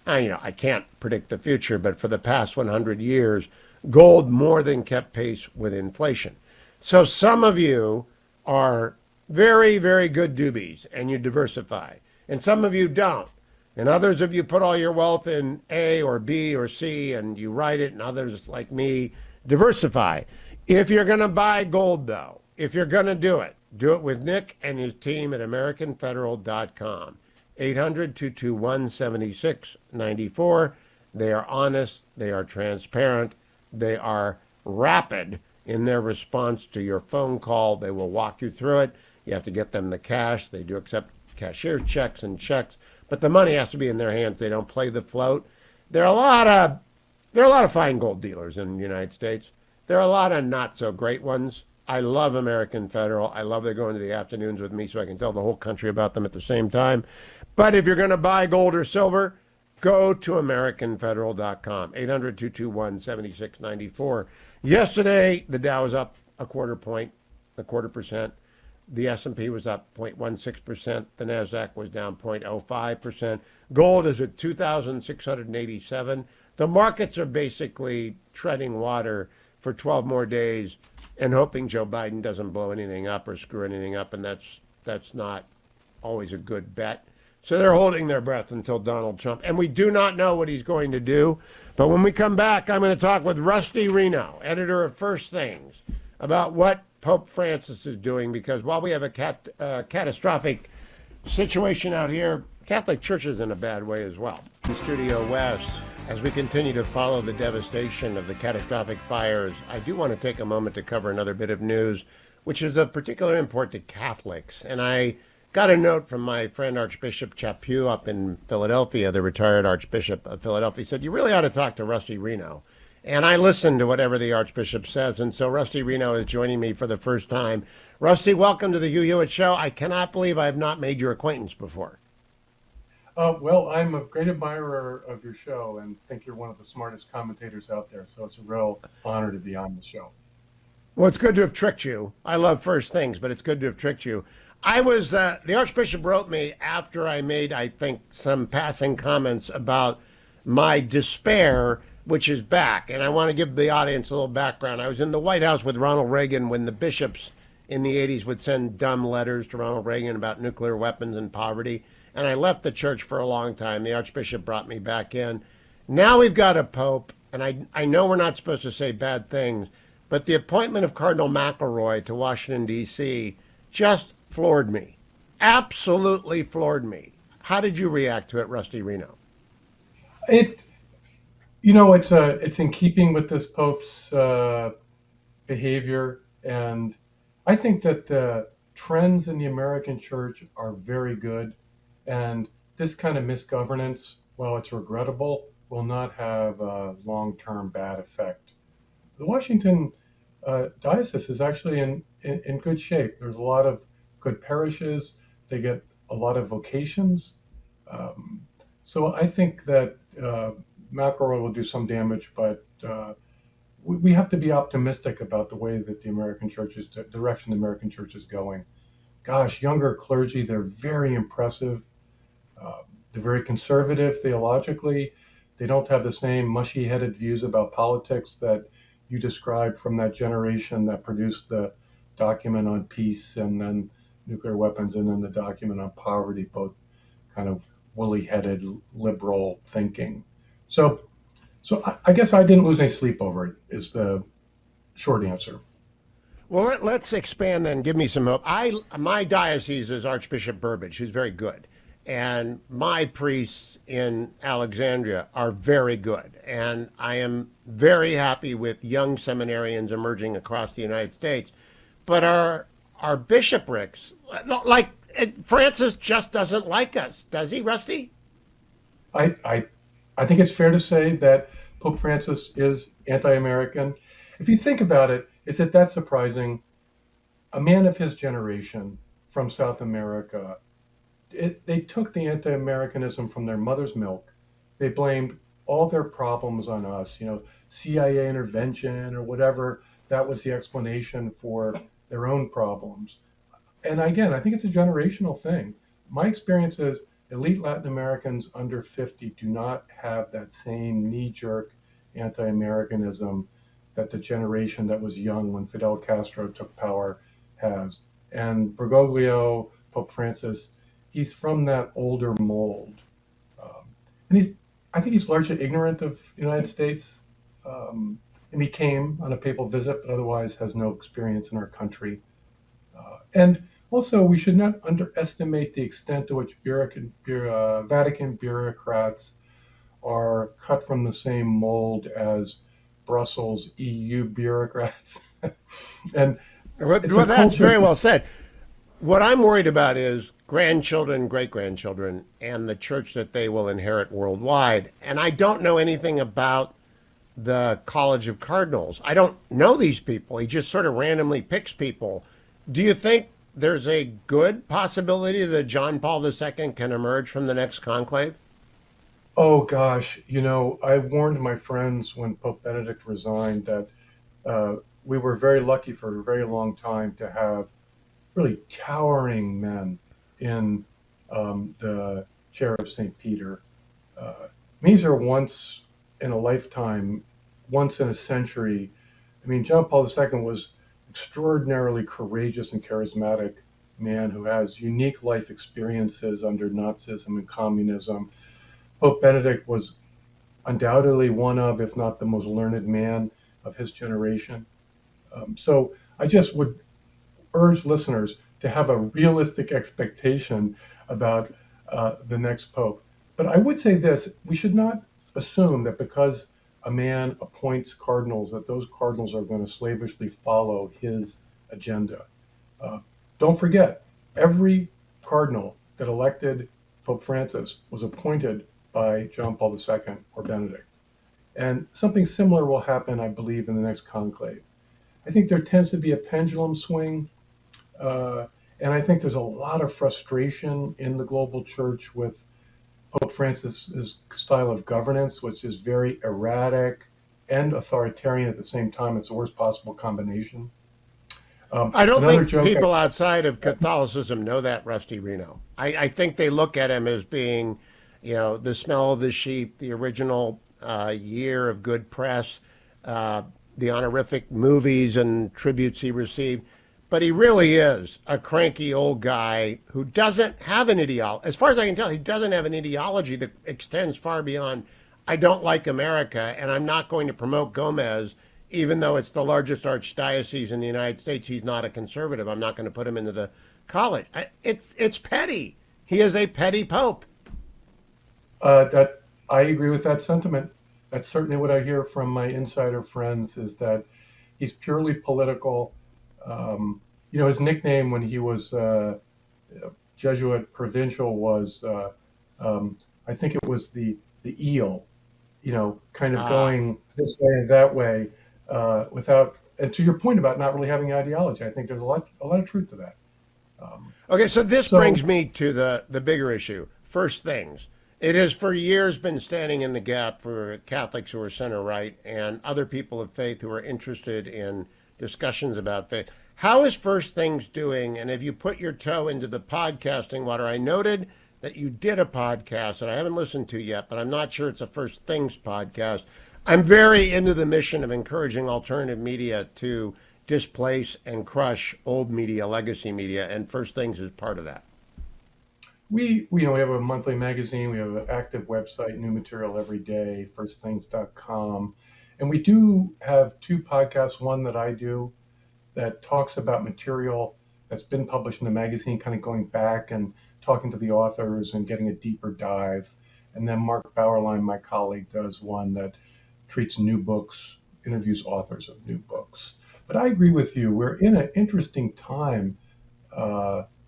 I can't predict the future, but for the past 100 years, gold more than kept pace with inflation. So some of you are very, very good doobies and you diversify. And some of you don't. And others of you put all your wealth in A or B or C and you write it, and others like me diversify. If you're going to buy gold, though, if you're going to do it with Nick and his team at AmericanFederal.com. 800-221-7694. They are honest. They are transparent. They are rapid in their response to your phone call. They will walk you through it. You have to get them the cash. They do accept cashier checks and checks, but the money has to be in their hands. They don't play the float. There are a lot of fine gold dealers in the United States. There are a lot of not so great ones. I love American Federal. I love they go into the afternoons with me so I can tell the whole country about them at the same time. But if you're going to buy gold or silver, go to AmericanFederal.com. 800-221-7694. Yesterday, the Dow was up a quarter percent. The S&P was up 0.16%. The NASDAQ was down 0.05%. Gold is at 2,687. The markets are basically treading water for 12 more days and hoping Joe Biden doesn't blow anything up or screw anything up, and that's not always a good bet. So they're holding their breath until Donald Trump. And we do not know what he's going to do. But when we come back, I'm going to talk with Rusty Reno, editor of First Things, about what Pope Francis is doing. Because while we have a catastrophic situation out here, Catholic Church is in a bad way as well. In Studio West, as we continue to follow the devastation of the catastrophic fires, I do want to take a moment to cover another bit of news, which is of particular import to Catholics. And I got a note from my friend Archbishop Chaput up in Philadelphia, the retired Archbishop of Philadelphia. He said, you really ought to talk to Rusty Reno. And I listen to whatever the Archbishop says, and so Rusty Reno is joining me for the first time. Rusty, welcome to the Hugh Hewitt Show. I cannot believe I have not made your acquaintance before. Well, I'm a great admirer of your show and think you're one of the smartest commentators out there, so it's a real honor to be on the show. Well, it's good to have tricked you. I love First Things, but it's good to have tricked you. The Archbishop wrote me after I made, I think, some passing comments about my despair, which is back. And I want to give the audience a little background. I was in the White House with Ronald Reagan when the bishops in the 80s would send dumb letters to Ronald Reagan about nuclear weapons and poverty. And I left the church for a long time. The Archbishop brought me back in. Now we've got a pope, and I know we're not supposed to say bad things, but the appointment of Cardinal McElroy to Washington, D.C. just floored me. Absolutely floored me. How did you react to it, Rusty Reno? It's in keeping with this Pope's behavior, and I think that the trends in the American church are very good, and this kind of misgovernance, while it's regrettable, will not have a long-term bad effect. The Washington diocese is actually in good shape. There's a lot of good parishes. They get a lot of vocations. So I think that McElroy will do some damage, but we have to be optimistic about the way that the direction the American church is going. Gosh, younger clergy, they're very impressive. They're very conservative theologically. They don't have the same mushy-headed views about politics that you described from that generation that produced the document on peace and then nuclear weapons and then the document on poverty, both kind of woolly-headed liberal thinking. So I guess I didn't lose any sleep over it, is the short answer. Well, let's expand then. Give me some hope. My diocese is Archbishop Burbage, who's very good, and my priests in Alexandria are very good, and I am very happy with young seminarians emerging across the United States. But our bishoprics, like Francis, just doesn't like us, does he, Rusty? I think it's fair to say that Pope Francis is anti-American. If you think about it, is it that surprising? A man of his generation from South America, they took the anti-Americanism from their mother's milk. They blamed all their problems on us, CIA intervention or whatever. That was the explanation for their own problems. And again, I think it's a generational thing. My experience is elite Latin Americans under 50 do not have that same knee-jerk anti-Americanism that the generation that was young when Fidel Castro took power has. And Bergoglio, Pope Francis, he's from that older mold. And I think he's largely ignorant of the United States. And he came on a papal visit, but otherwise has no experience in our country. And also, we should not underestimate the extent to which Vatican bureaucrats are cut from the same mold as Brussels EU bureaucrats. And well, that's very well said. What I'm worried about is grandchildren, great-grandchildren, and the church that they will inherit worldwide. And I don't know anything about the College of Cardinals. I don't know these people. He just sort of randomly picks people. Do you think there's a good possibility that John Paul II can emerge from the next conclave? Oh, gosh. I warned my friends when Pope Benedict resigned that we were very lucky for a very long time to have really towering men in the chair of St. Peter. These are once in a lifetime, once in a century. I mean, John Paul II was extraordinarily courageous and charismatic man who has unique life experiences under Nazism and communism. Pope Benedict was undoubtedly one of, if not the most learned man of his generation. So I just would urge listeners to have a realistic expectation about the next pope. But I would say this, we should not assume that because a man appoints cardinals, that those cardinals are going to slavishly follow his agenda. Don't forget, every cardinal that elected Pope Francis was appointed by John Paul II or Benedict. And something similar will happen, I believe, in the next conclave. I think there tends to be a pendulum swing, and I think there's a lot of frustration in the global church with Pope Francis's style of governance, which is very erratic and authoritarian at the same time. It's the worst possible combination. I don't think people outside of Catholicism know that, Rusty Reno. I think they look at him as being, the smell of the sheep, the original year of good press, the honorific movies and tributes he received. But he really is a cranky old guy who doesn't have an ideology. As far as I can tell, he doesn't have an ideology that extends far beyond, I don't like America, and I'm not going to promote Gomez, even though it's the largest archdiocese in the United States. He's not a conservative. I'm not going to put him into the college. It's petty. He is a petty pope. That I agree with that sentiment. That's certainly what I hear from my insider friends, is that he's purely political. His nickname when he was Jesuit provincial was, I think it was the eel, kind of going this way and that way, without. And to your point about not really having ideology, I think there's a lot of truth to that. Okay, so this brings me to the bigger issue. First things. It has for years been standing in the gap for Catholics who are center-right and other people of faith who are interested in discussions about faith. How is First Things doing? And have you put your toe into the podcasting water? I noted that you did a podcast that I haven't listened to yet, but I'm not sure it's a First Things podcast. I'm very into the mission of encouraging alternative media to displace and crush old media, legacy media, and First Things is part of that. We have a monthly magazine. We have an active website, new material every day, firstthings.com. And we do have two podcasts, one that I do that talks about material that's been published in the magazine, kind of going back and talking to the authors and getting a deeper dive. And then Mark Bauerlein, my colleague, does one that treats new books, interviews authors of new books. But I agree with you. We're in an interesting time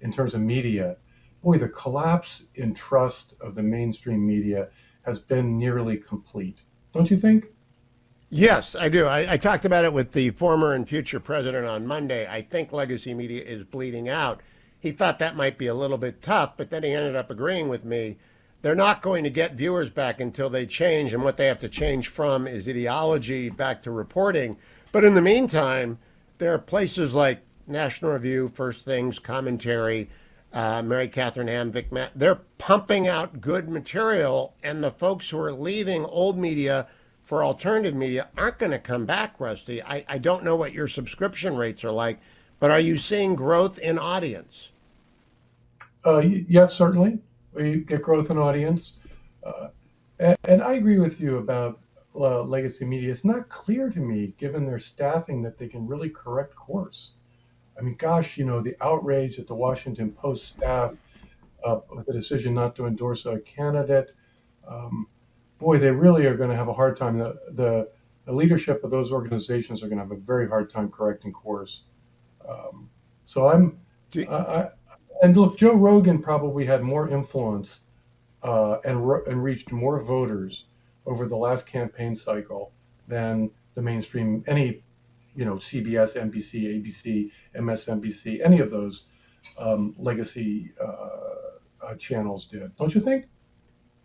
in terms of media. Boy, the collapse in trust of the mainstream media has been nearly complete. Don't you think? Yes, I do. I talked about it with the former and future president on Monday. I think legacy media is bleeding out. He thought that might be a little bit tough, but then he ended up agreeing with me. They're not going to get viewers back until they change, and what they have to change from is ideology back to reporting. But in the meantime, there are places like National Review, First Things, Commentary, Mary Catherine Hamvick, they're pumping out good material, and the folks who are leaving old media for alternative media aren't going to come back, Rusty. I don't know what your subscription rates are like, but are you seeing growth in audience? Yes, certainly. We get growth in audience. And I agree with you about legacy media. It's not clear to me, given their staffing, that they can really correct course. I mean, gosh, the outrage at the Washington Post staff with the decision not to endorse a candidate. Boy, they really are going to have a hard time. The leadership of those organizations are going to have a very hard time correcting course. And look, Joe Rogan probably had more influence and reached more voters over the last campaign cycle than the mainstream, CBS, NBC, ABC, MSNBC, any of those legacy channels did. Don't you think?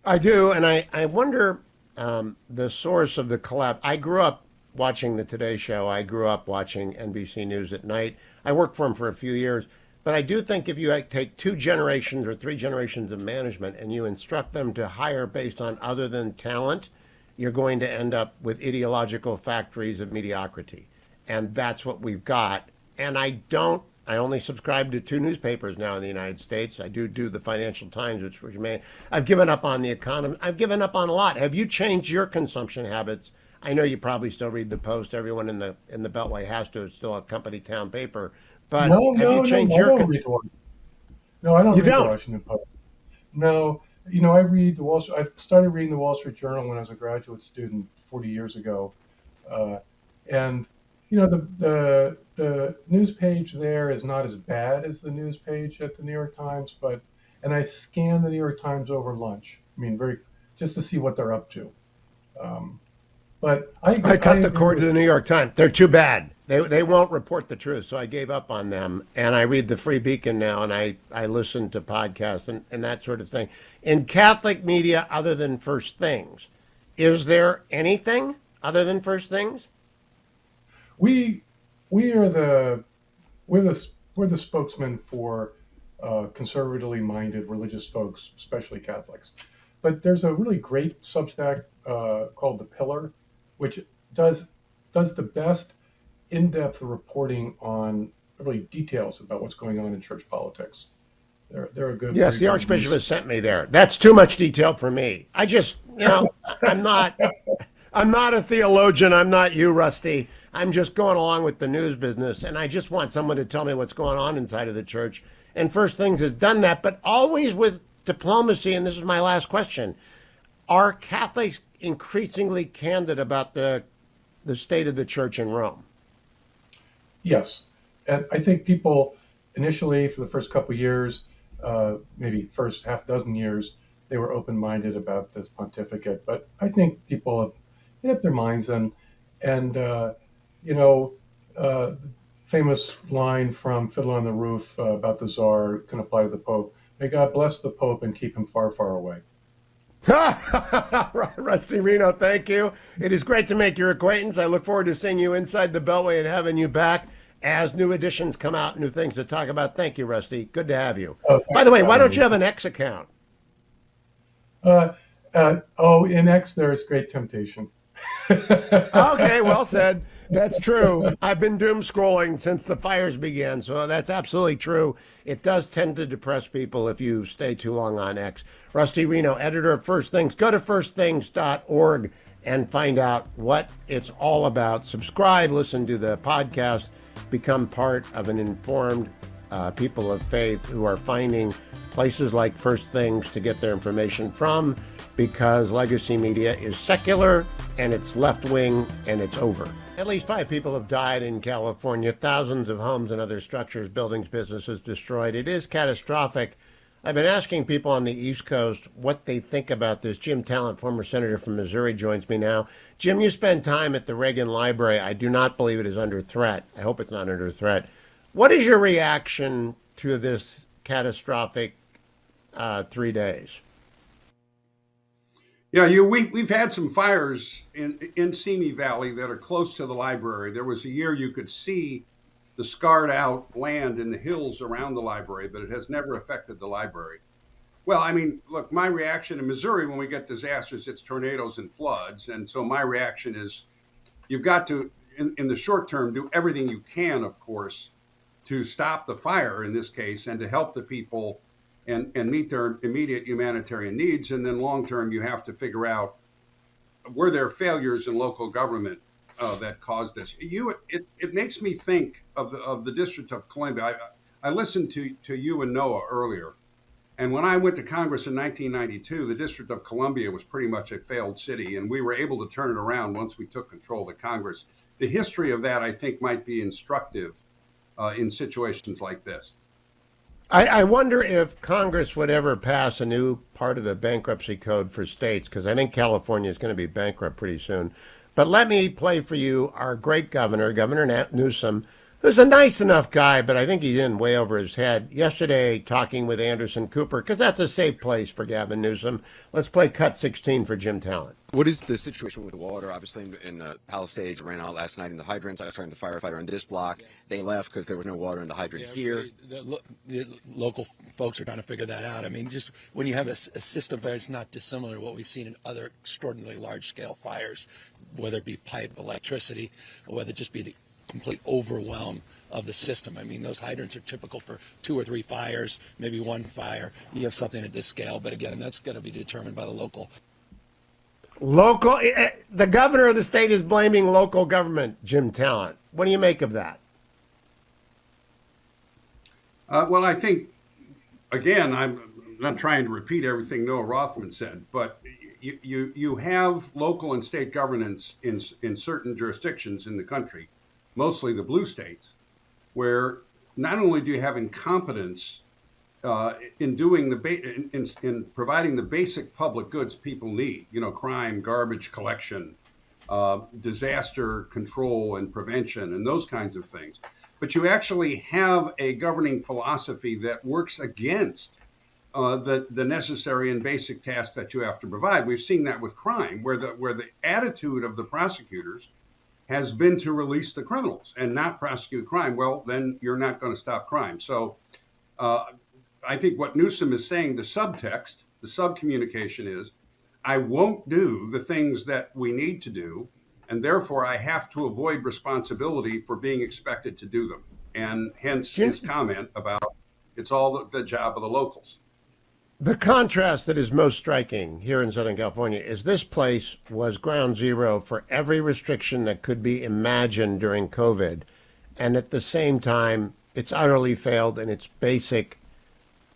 I do, and I wonder the source of the collapse. I grew up watching the Today Show. I grew up watching NBC News at night. I worked for him for a few years. But I do think if you take 2 generations or 3 generations of management and you instruct them to hire based on other than talent, you're going to end up with ideological factories of mediocrity. And that's what we've got. And I only subscribe to 2 newspapers now in the United States. I do the Financial Times, which I've given up on the Economy. I've given up on a lot. Have you changed your consumption habits? I know you probably still read the Post. Everyone in the Beltway has to. It's still a company town paper. But No, have you changed your? I don't read the Washington. No, I don't You read don't? the Washington Post. No, I read the Wall Street. I started reading the Wall Street Journal when I was a graduate student 40 years ago, and the news page there is not as bad as the news page at the New York Times, and I scan the New York Times over lunch. I mean, just to see what they're up to. But I cut the cord to the New York Times. They're too bad. They won't report the truth, so I gave up on them. And I read the Free Beacon now, and I listen to podcasts and that sort of thing. In Catholic media, other than First Things, is there anything other than First Things? We're the spokesman for conservatively minded religious folks, especially Catholics. But there's a really great Substack called The Pillar, which does the best in-depth reporting on really details about what's going on in church politics. They're a good. Yes, the Archbishop has sent me there. That's too much detail for me. I just, I'm not a theologian. I'm not you, Rusty. I'm just going along with the news business, and I just want someone to tell me what's going on inside of the church. And First Things has done that, but always with diplomacy. And this is my last question: are Catholics increasingly candid about the state of the church in Rome? Yes, and I think people initially, for the first couple of years, maybe first half dozen years, they were open-minded about this pontificate. But I think people have made up their minds, and famous line from Fiddler on the Roof about the Tsar can apply to the Pope. May God bless the Pope and keep him far, far away. Rusty Reno, thank you. It is great to make your acquaintance. I look forward to seeing you inside the Beltway and having you back as new editions come out, new things to talk about. Thank you, Rusty. Good to have you. By the way, why don't you have an X account? In X, there's great temptation. Okay, well said. That's true. I've been doom scrolling since the fires began, so that's absolutely true. It does tend to depress people if you stay too long on X. Rusty Reno, editor of First Things. Go to firstthings.org and find out what it's all about. Subscribe, listen to the podcast, become part of an informed people of faith who are finding places like First Things to get their information from, because legacy media is secular and it's left-wing and it's over. At least 5 people have died in California, thousands of homes and other structures, buildings, businesses destroyed. It is catastrophic. I've been asking people on the East Coast what they think about this. Jim Talent, former senator from Missouri, joins me now. Jim, you spend time at the Reagan Library. I do not believe it is under threat. I hope it's not under threat. What is your reaction to this catastrophic 3 days? Yeah, we've had some fires in Simi Valley that are close to the library. There was a year you could see the scarred out land in the hills around the library, but it has never affected the library. Well, I mean, look, my reaction in Missouri when we get disasters, it's tornadoes and floods. And so my reaction is you've got to, in the short term, do everything you can, of course, to stop the fire in this case and to help the people and meet their immediate humanitarian needs. And then long term, you have to figure out, were there failures in local government that caused this? It makes me think of the District of Columbia. I listened to you and Noah earlier. And when I went to Congress in 1992, the District of Columbia was pretty much a failed city, and we were able to turn it around once we took control of the Congress. The history of that, I think, might be instructive in situations like this. I wonder if Congress would ever pass a new part of the bankruptcy code for states, because I think California is going to be bankrupt pretty soon. But let me play for you our great governor, Governor Newsom, who's a nice enough guy, but I think he's in way over his head. Yesterday, talking with Anderson Cooper, because that's a safe place for Gavin Newsom. Let's play cut 16 for Jim Talent. What is the situation with the water? Obviously, in Palisades, ran out last night in the hydrants. I was talking to the firefighter on this block. They left because there was no water in the hydrant here. The local folks are trying to figure that out. I mean, just when you have a system that's not dissimilar to what we've seen in other extraordinarily large-scale fires, whether it be pipe, electricity, or whether it just be the complete overwhelm of the system. I mean, those hydrants are typical for 2 or 3 fires, maybe 1 fire. You have something at this scale, but again, that's going to be determined by the local. The governor of the state is blaming local government, Jim Talent. What do you make of that? Well, I think, again, I'm not trying to repeat everything Noah Rothman said, but you have local and state governance in certain jurisdictions in the country, mostly the blue states, where not only do you have incompetence in doing in providing the basic public goods people need, crime, garbage collection, disaster control and prevention, and those kinds of things, but you actually have a governing philosophy that works against the necessary and basic tasks that you have to provide. We've seen that with crime, where the attitude of the prosecutors has been to release the criminals and not prosecute crime. Well, then you're not going to stop crime. So I think what Newsom is saying, the subtext, the subcommunication is, I won't do the things that we need to do, and therefore I have to avoid responsibility for being expected to do them. And hence his comment about it's all the job of the locals. The contrast that is most striking here in Southern California is this place was ground zero for every restriction that could be imagined during COVID. And at the same time, it's utterly failed in its basic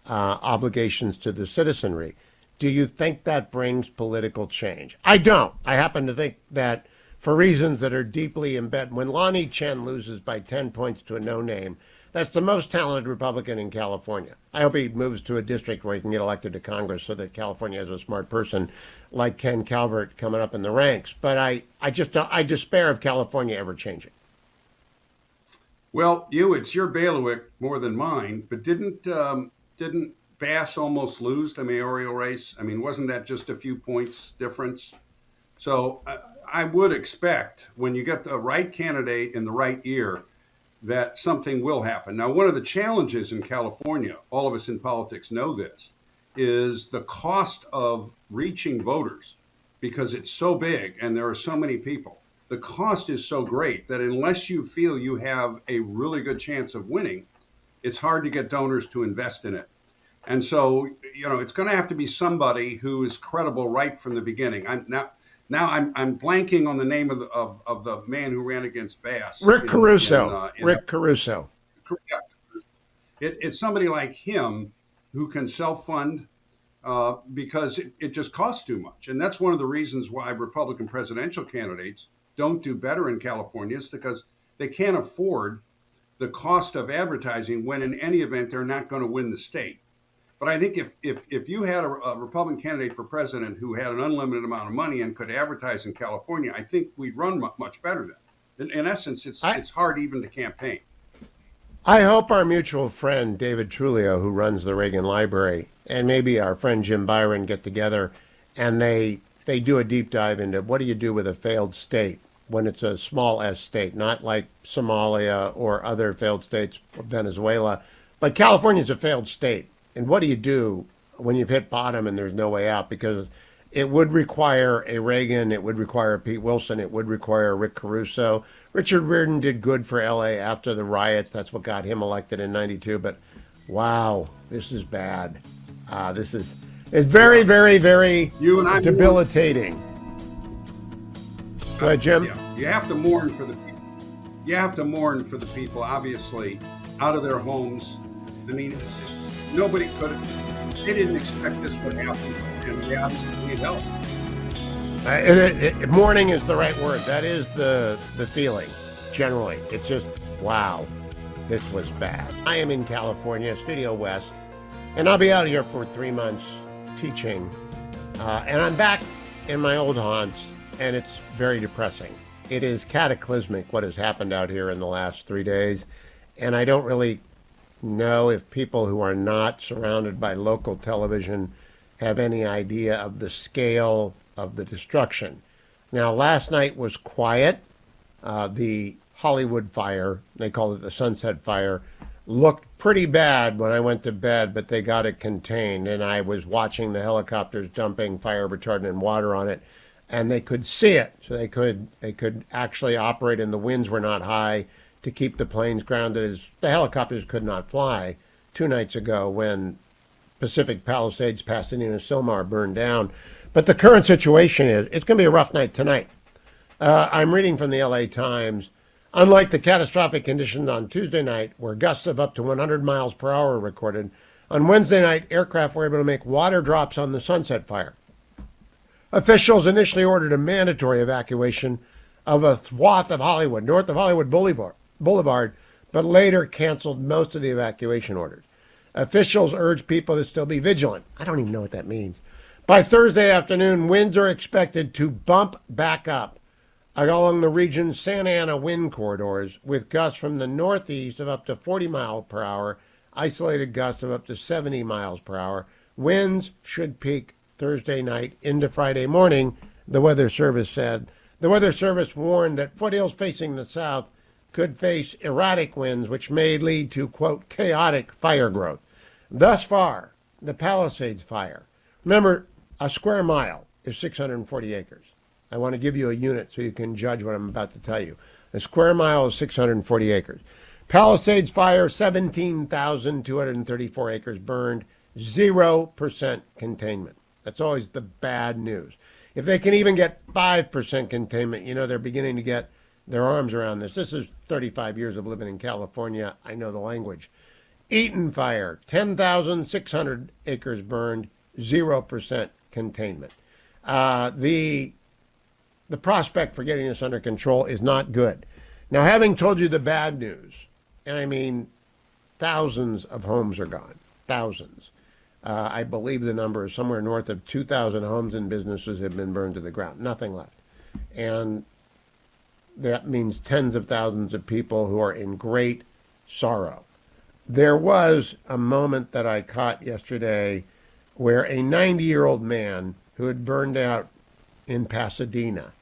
obligations to the citizenry. Do you think that brings political change? I don't. I happen to think that for reasons that are deeply embedded, when Lonnie Chen loses by 10 points to a no-name, that's the most talented Republican in California. I hope he moves to a district where he can get elected to Congress so that California has a smart person like Ken Calvert coming up in the ranks. But I despair of California ever changing. Well, it's your bailiwick more than mine, but didn't Bass almost lose the mayoral race? I mean, wasn't that just a few points difference? So I would expect when you get the right candidate in the right year, that something will happen. Now, one of the challenges in California, all of us in politics know this, is the cost of reaching voters, because it's so big and there are so many people. The cost is so great that unless you feel you have a really good chance of winning, it's hard to get donors to invest in it. And so, it's going to have to be somebody who is credible right from the beginning. Now I'm blanking on the name of the man who ran against Bass. Rick Caruso. Rick Caruso. Yeah, it's somebody like him who can self-fund because it just costs too much. And that's one of the reasons why Republican presidential candidates don't do better in California, is because they can't afford the cost of advertising when in any event they're not going to win the state. But I think if you had a Republican candidate for president who had an unlimited amount of money and could advertise in California, I think we'd run much better then. In essence, it's hard even to campaign. I hope our mutual friend David Trulio, who runs the Reagan Library, and maybe our friend Jim Byron get together and they do a deep dive into what do you do with a failed state when it's a small S state, not like Somalia or other failed states, or Venezuela, but California's a failed state. And what do you do when you've hit bottom and there's no way out? Because it would require a Reagan, it would require a Pete Wilson, it would require a Rick Caruso. Richard Riordan did good for LA after the riots. That's what got him elected in '92. But wow, this is bad. It's very, very, very debilitating. Go ahead, Jim. Yeah. You have to mourn for the people. You have to mourn for the people, obviously, out of their homes. I mean, nobody could have. They didn't expect this would happen, and they obviously need help. Mourning is the right word. That is the feeling, generally. It's just, wow, this was bad. I am in California, Studio West, and I'll be out here for 3 months teaching. And I'm back in my old haunts, and it's very depressing. It is cataclysmic what has happened out here in the last 3 days, and I don't really know if people who are not surrounded by local television have any idea of the scale of the destruction. Now, last night was quiet. The Hollywood fire, they call it the Sunset Fire, looked pretty bad when I went to bed, but they got it contained, and I was watching the helicopters dumping fire retardant and water on it, and they could see it, so they could actually operate, and the winds were not high to keep the planes grounded, as the helicopters could not fly 2 nights ago when Pacific Palisades, Pasadena, Silmar burned down. But the current situation is, it's going to be a rough night tonight. I'm reading from the LA Times. Unlike the catastrophic conditions on Tuesday night, where gusts of up to 100 miles per hour were recorded, on Wednesday night, aircraft were able to make water drops on the Sunset Fire. Officials initially ordered a mandatory evacuation of a swath of Hollywood, north of Hollywood Boulevard, but later canceled most of the evacuation orders. Officials urged people to still be vigilant. I don't even know what that means. By Thursday afternoon, winds are expected to bump back up along the region's Santa Ana wind corridors, with gusts from the northeast of up to 40 miles per hour, isolated gusts of up to 70 miles per hour. Winds should peak Thursday night into Friday morning, the Weather Service said. The Weather Service warned that foothills facing the south could face erratic winds, which may lead to, quote, chaotic fire growth. Thus far, the Palisades fire. Remember, a square mile is 640 acres. I want to give you a unit so you can judge what I'm about to tell you. A square mile is 640 acres. Palisades fire, 17,234 acres burned, 0% containment. That's always the bad news. If they can even get 5% containment, you know they're beginning to get their arms around this. This is 35 years of living in California. I know the language. Eaton fire, 10,600 acres burned, 0% containment. The prospect for getting this under control is not good. Now, having told you the bad news, and I mean thousands of homes are gone, thousands. I believe the number is somewhere north of 2,000 homes and businesses have been burned to the ground, nothing left. And that means tens of thousands of people who are in great sorrow. There was a moment that I caught yesterday where a 90-year-old man who had burned out in Pasadena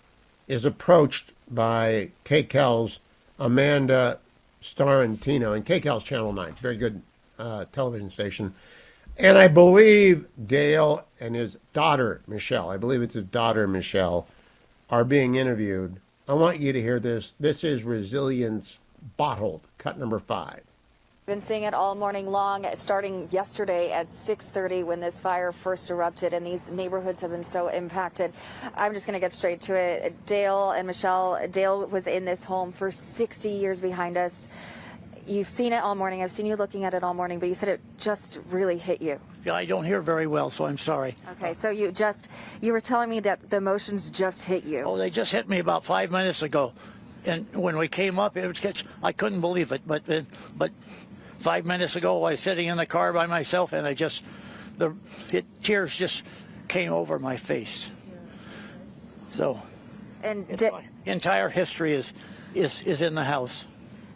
is approached by KCAL's Amanda Starantino, and KCAL's Channel 9, very good television station. And I believe Dale and his daughter, Michelle, are being interviewed. I want you to hear this. This is Resilience Bottled, cut number 5. Been seeing it all morning long, starting yesterday at 6:30 when this fire first erupted, and these neighborhoods have been so impacted. I'm just going to get straight to it. Dale and Michelle, Dale was in this home for 60 years behind us. You've seen it all morning. I've seen you looking at it all morning, but you said it just really hit you. Yeah, I don't hear very well, so I'm sorry. Okay, so you were telling me that the emotions just hit you. Oh, they just hit me about 5 minutes ago. And when we came up, I couldn't believe it. But 5 minutes ago, I was sitting in the car by myself, and tears just came over my face. So, and my entire history is in the house.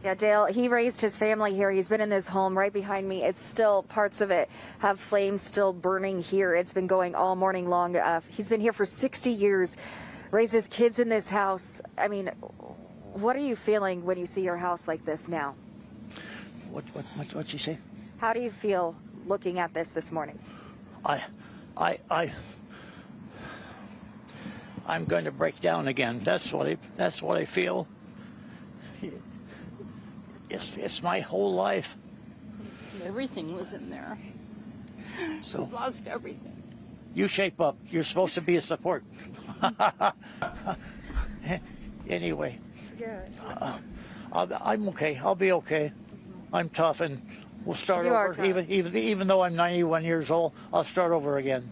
Yeah, Dale, he raised his family here. He's been in this home right behind me. It's still, parts of it have flames still burning here. It's been going all morning long. He's been here for 60 years, raised his kids in this house. I mean, what are you feeling when you see your house like this now? What'd she say? How do you feel looking at this morning? I'm going to break down again. That's what I feel. It's my whole life. Everything was in there. So we lost everything. You shape up. You're supposed to be a support. Anyway, I'm okay. I'll be okay. I'm tough, and we'll start over. Even though I'm 91 years old, I'll start over again.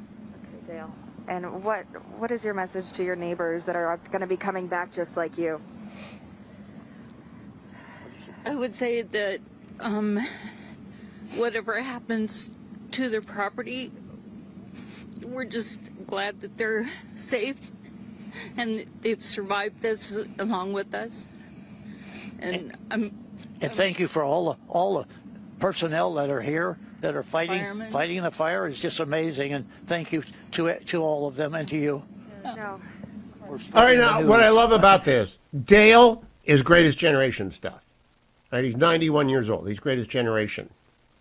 Okay, Dale. And what is your message to your neighbors that are going to be coming back just like you? I would say that whatever happens to their property, we're just glad that they're safe and they've survived this along with us. And thank you for all the personnel that are here that are fighting the fire. Is just amazing, and thank you to all of them and to you. No. All right, now what I love about this, Dale is Greatest Generation stuff. Right, he's 91 years old. He's Greatest Generation.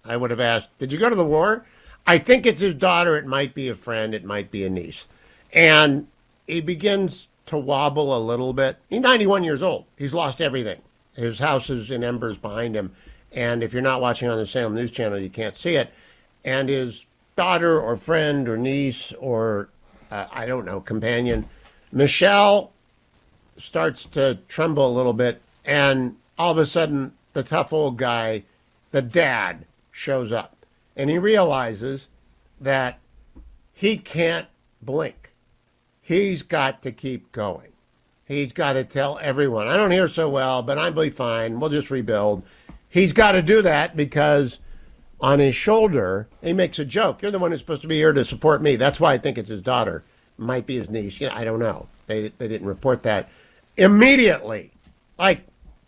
I would have asked, did you go to the war? I think it's his daughter. It might be a friend. It might be a niece. And he begins to wobble a little bit. He's 91 years old. He's lost everything. His house is in embers behind him. And if you're not watching on the Salem News Channel, you can't see it. And his daughter or friend or niece or, I don't know, companion, Michelle, starts to tremble a little bit. And all of a sudden, the tough old guy, the dad, shows up. And he realizes that he can't blink. He's got to keep going. He's got to tell everyone, I don't hear so well, but I'll be fine. We'll just rebuild. He's got to do that because on his shoulder, he makes a joke. You're the one who's supposed to be here to support me. That's why I think it's his daughter. Might be his niece. I don't know. They didn't report that. Immediately, like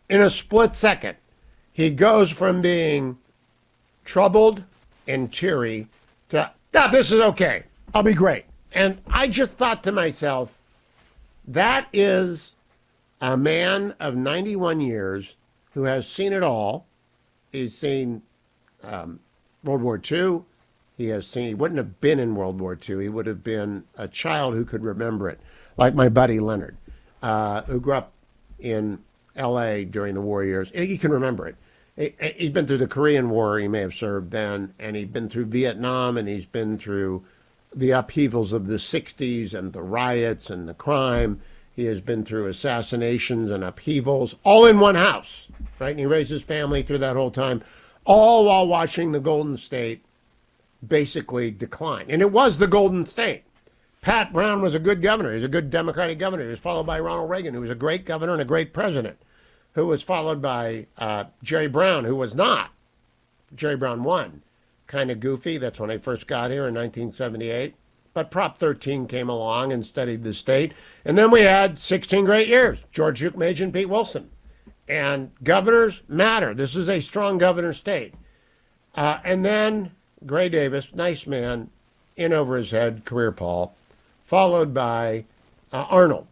in a split second, he goes from being troubled and teary to, this is okay. I'll be great. And I just thought to myself, that is a man of 91 years who has seen it all. He's seen World War II. He wouldn't have been in World War II. He would have been a child who could remember it, like my buddy Leonard, who grew up in L.A. during the war years. He can remember it. He's been through the Korean War. He may have served then, and he's been through Vietnam, and he's been through the upheavals of the 60s and the riots and the crime. He has been through assassinations and upheavals, all in one house, right? And he raised his family through that whole time, all while watching the Golden State basically decline. And it was the Golden State. Pat Brown was a good governor. He was a good Democratic governor. He was followed by Ronald Reagan, who was a great governor and a great president, who was followed by Jerry Brown, who was not. Jerry Brown won. Kind of goofy. That's when I first got here in 1978. But Prop 13 came along and steadied the state. And then we had 16 great years. George Ukmage and Pete Wilson. And governors matter. This is a strong governor state. And then Gray Davis, nice man, in over his head, career Paul, followed by Arnold,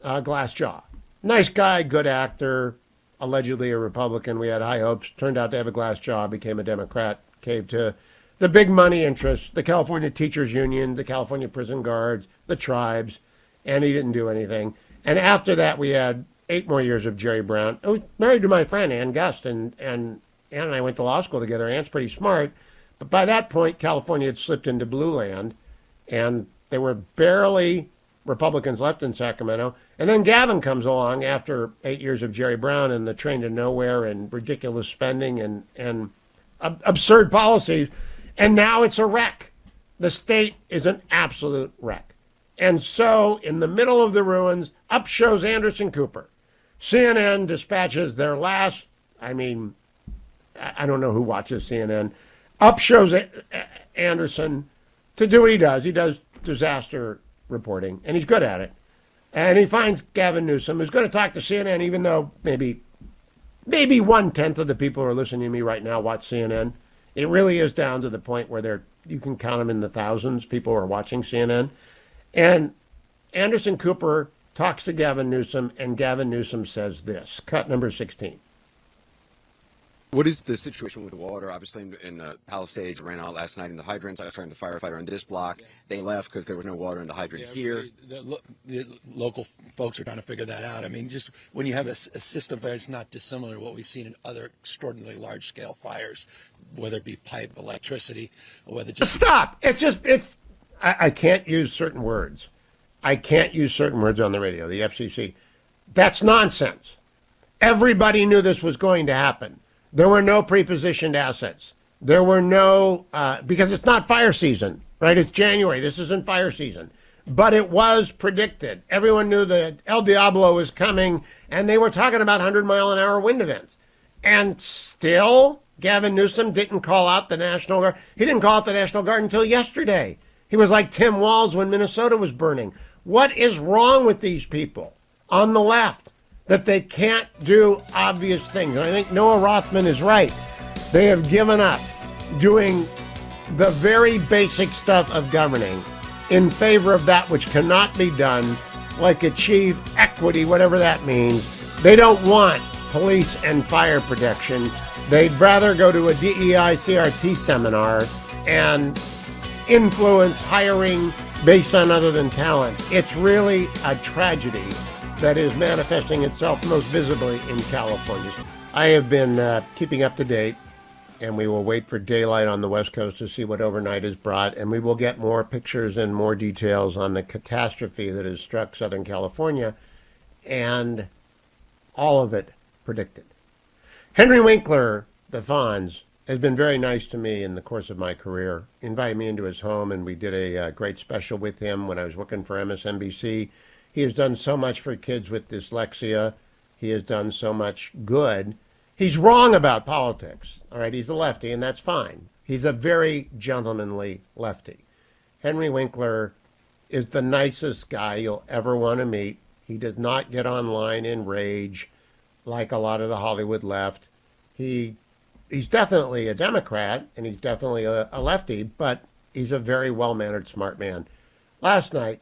Glassjaw. Nice guy, good actor, allegedly a Republican. We had high hopes. Turned out to have a glass jaw, became a Democrat, caved to the big money interests, the California Teachers Union, the California Prison Guards, the tribes, and he didn't do anything. And after that, we had 8 more years of Jerry Brown, who was married to my friend Ann Gust, and Ann and I went to law school together. Ann's pretty smart. But by that point, California had slipped into blue land, and there were barely Republicans left in Sacramento. And then Gavin comes along after 8 years of Jerry Brown and the train to nowhere and ridiculous spending and absurd policies. And now it's a wreck. The state is an absolute wreck. And so in the middle of the ruins, up shows Anderson Cooper. CNN dispatches their last, I don't know who watches CNN. Up shows Anderson to do what he does. He does disaster reporting, and he's good at it. And he finds Gavin Newsom, who's going to talk to CNN, even though maybe 1/10 of the people who are listening to me right now watch CNN. It really is down to the point where you can count them in the thousands, people who are watching CNN. And Anderson Cooper talks to Gavin Newsom, and Gavin Newsom says this, cut number 16. What is the situation with the water? Obviously, in Palisades, ran out last night in the hydrants. I was talking to the firefighter in this block. They left because there was no water in the hydrant here. The local folks are trying to figure that out. I mean, just when you have a system that's not dissimilar to what we've seen in other extraordinarily large-scale fires, whether it be pipe, electricity, or whether just... Stop! I can't use certain words. I can't use certain words on the radio, the FCC. That's nonsense. Everybody knew this was going to happen. There were no prepositioned assets. There were no, because it's not fire season, right? It's January. This isn't fire season. But it was predicted. Everyone knew that El Diablo was coming, and they were talking about 100-mile-an-hour wind events. And still, Gavin Newsom didn't call out the National Guard. He didn't call out the National Guard until yesterday. He was like Tim Walz when Minnesota was burning. What is wrong with these people on the left? That they can't do obvious things. And I think Noah Rothman is right. They have given up doing the very basic stuff of governing in favor of that which cannot be done, like achieve equity, whatever that means. They don't want police and fire protection. They'd rather go to a DEI CRT seminar and influence hiring based on other than talent. It's really a tragedy that is manifesting itself most visibly in California. I have been keeping up to date, and we will wait for daylight on the West Coast to see what overnight has brought, and we will get more pictures and more details on the catastrophe that has struck Southern California, and all of it predicted. Henry Winkler, the Fonz, has been very nice to me in the course of my career. He invited me into his home, and we did a great special with him when I was working for MSNBC. He has done so much for kids with dyslexia. He has done so much good. He's wrong about politics. All right, he's a lefty, and that's fine. He's a very gentlemanly lefty. Henry Winkler is the nicest guy you'll ever want to meet. He does not get online in rage like a lot of the Hollywood left. He's definitely a Democrat, and he's definitely a lefty, but he's a very well-mannered, smart man. Last night,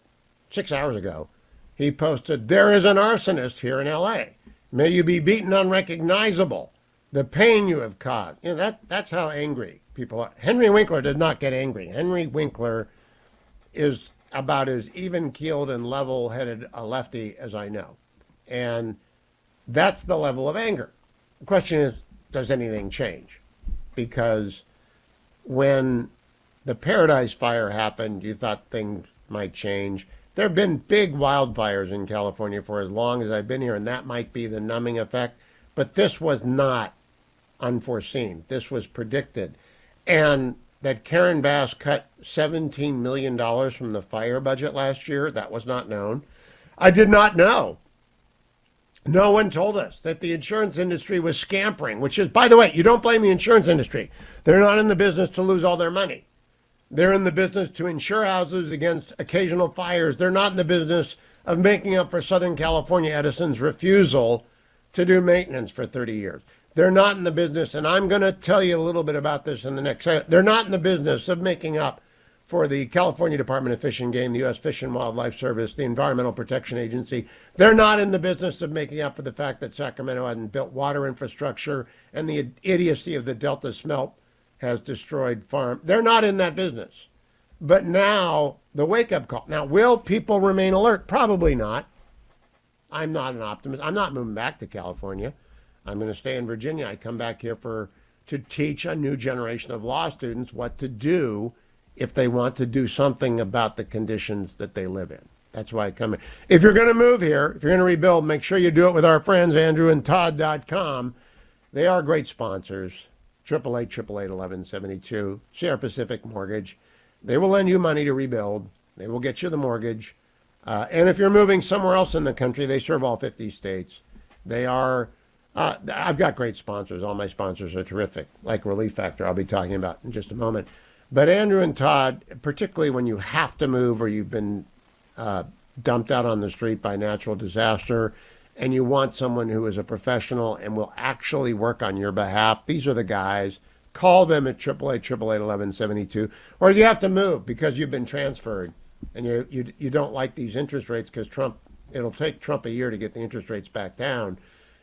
6 hours ago, he posted, "There is an arsonist here in L.A. May you be beaten unrecognizable. The pain you have caused." You know, that's how angry people are. Henry Winkler did not get angry. Henry Winkler is about as even-keeled and level-headed a lefty as I know. And that's the level of anger. The question is, does anything change? Because when the Paradise Fire happened, you thought things might change. There have been big wildfires in California for as long as I've been here, and that might be the numbing effect. But this was not unforeseen. This was predicted. And that Karen Bass cut $17 million from the fire budget last year, that was not known. I did not know. No one told us that the insurance industry was scampering, which is, by the way, you don't blame the insurance industry. They're not in the business to lose all their money. They're in the business to insure houses against occasional fires. They're not in the business of making up for Southern California Edison's refusal to do maintenance for 30 years. They're not in the business, and I'm going to tell you a little bit about this in the next segment. They're not in the business of making up for the California Department of Fish and Game, the U.S. Fish and Wildlife Service, the Environmental Protection Agency. They're not in the business of making up for the fact that Sacramento hadn't built water infrastructure and the idiocy of the Delta smelt has destroyed farm. They're not in that business. But now, the wake-up call. Now, will people remain alert? Probably not. I'm not an optimist. I'm not moving back to California. I'm going to stay in Virginia. I come back here for to teach a new generation of law students what to do if they want to do something about the conditions that they live in. That's why I come here. If you're going to move here, if you're going to rebuild, make sure you do it with our friends, andrewandtodd.com. They are great sponsors. 888-888-1172. Sierra Pacific Mortgage. They will lend you money to rebuild. They will get you the mortgage. And if you're moving somewhere else in the country, they serve all 50 states. They are, I've got great sponsors. All my sponsors are terrific, like Relief Factor, I'll be talking about in just a moment. But Andrew and Todd, particularly when you have to move or you've been dumped out on the street by natural disaster, and you want someone who is a professional and will actually work on your behalf, these are the guys. Call them at 888-888-1172. Or you have to move because you've been transferred and you don't like these interest rates because it'll take Trump a year to get the interest rates back down.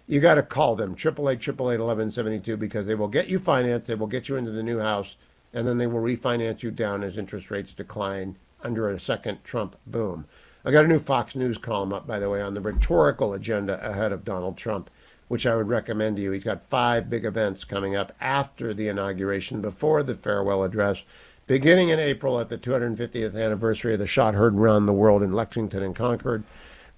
You got to call them, 888-888-1172, because they will get you financed, they will get you into the new house, and then they will refinance you down as interest rates decline under a second Trump boom. I got a new Fox News column up, by the way, on the rhetorical agenda ahead of Donald Trump, which I would recommend to you. He's got 5 big events coming up after the inauguration, before the farewell address, beginning in April at the 250th anniversary of the shot heard around the world in Lexington and Concord,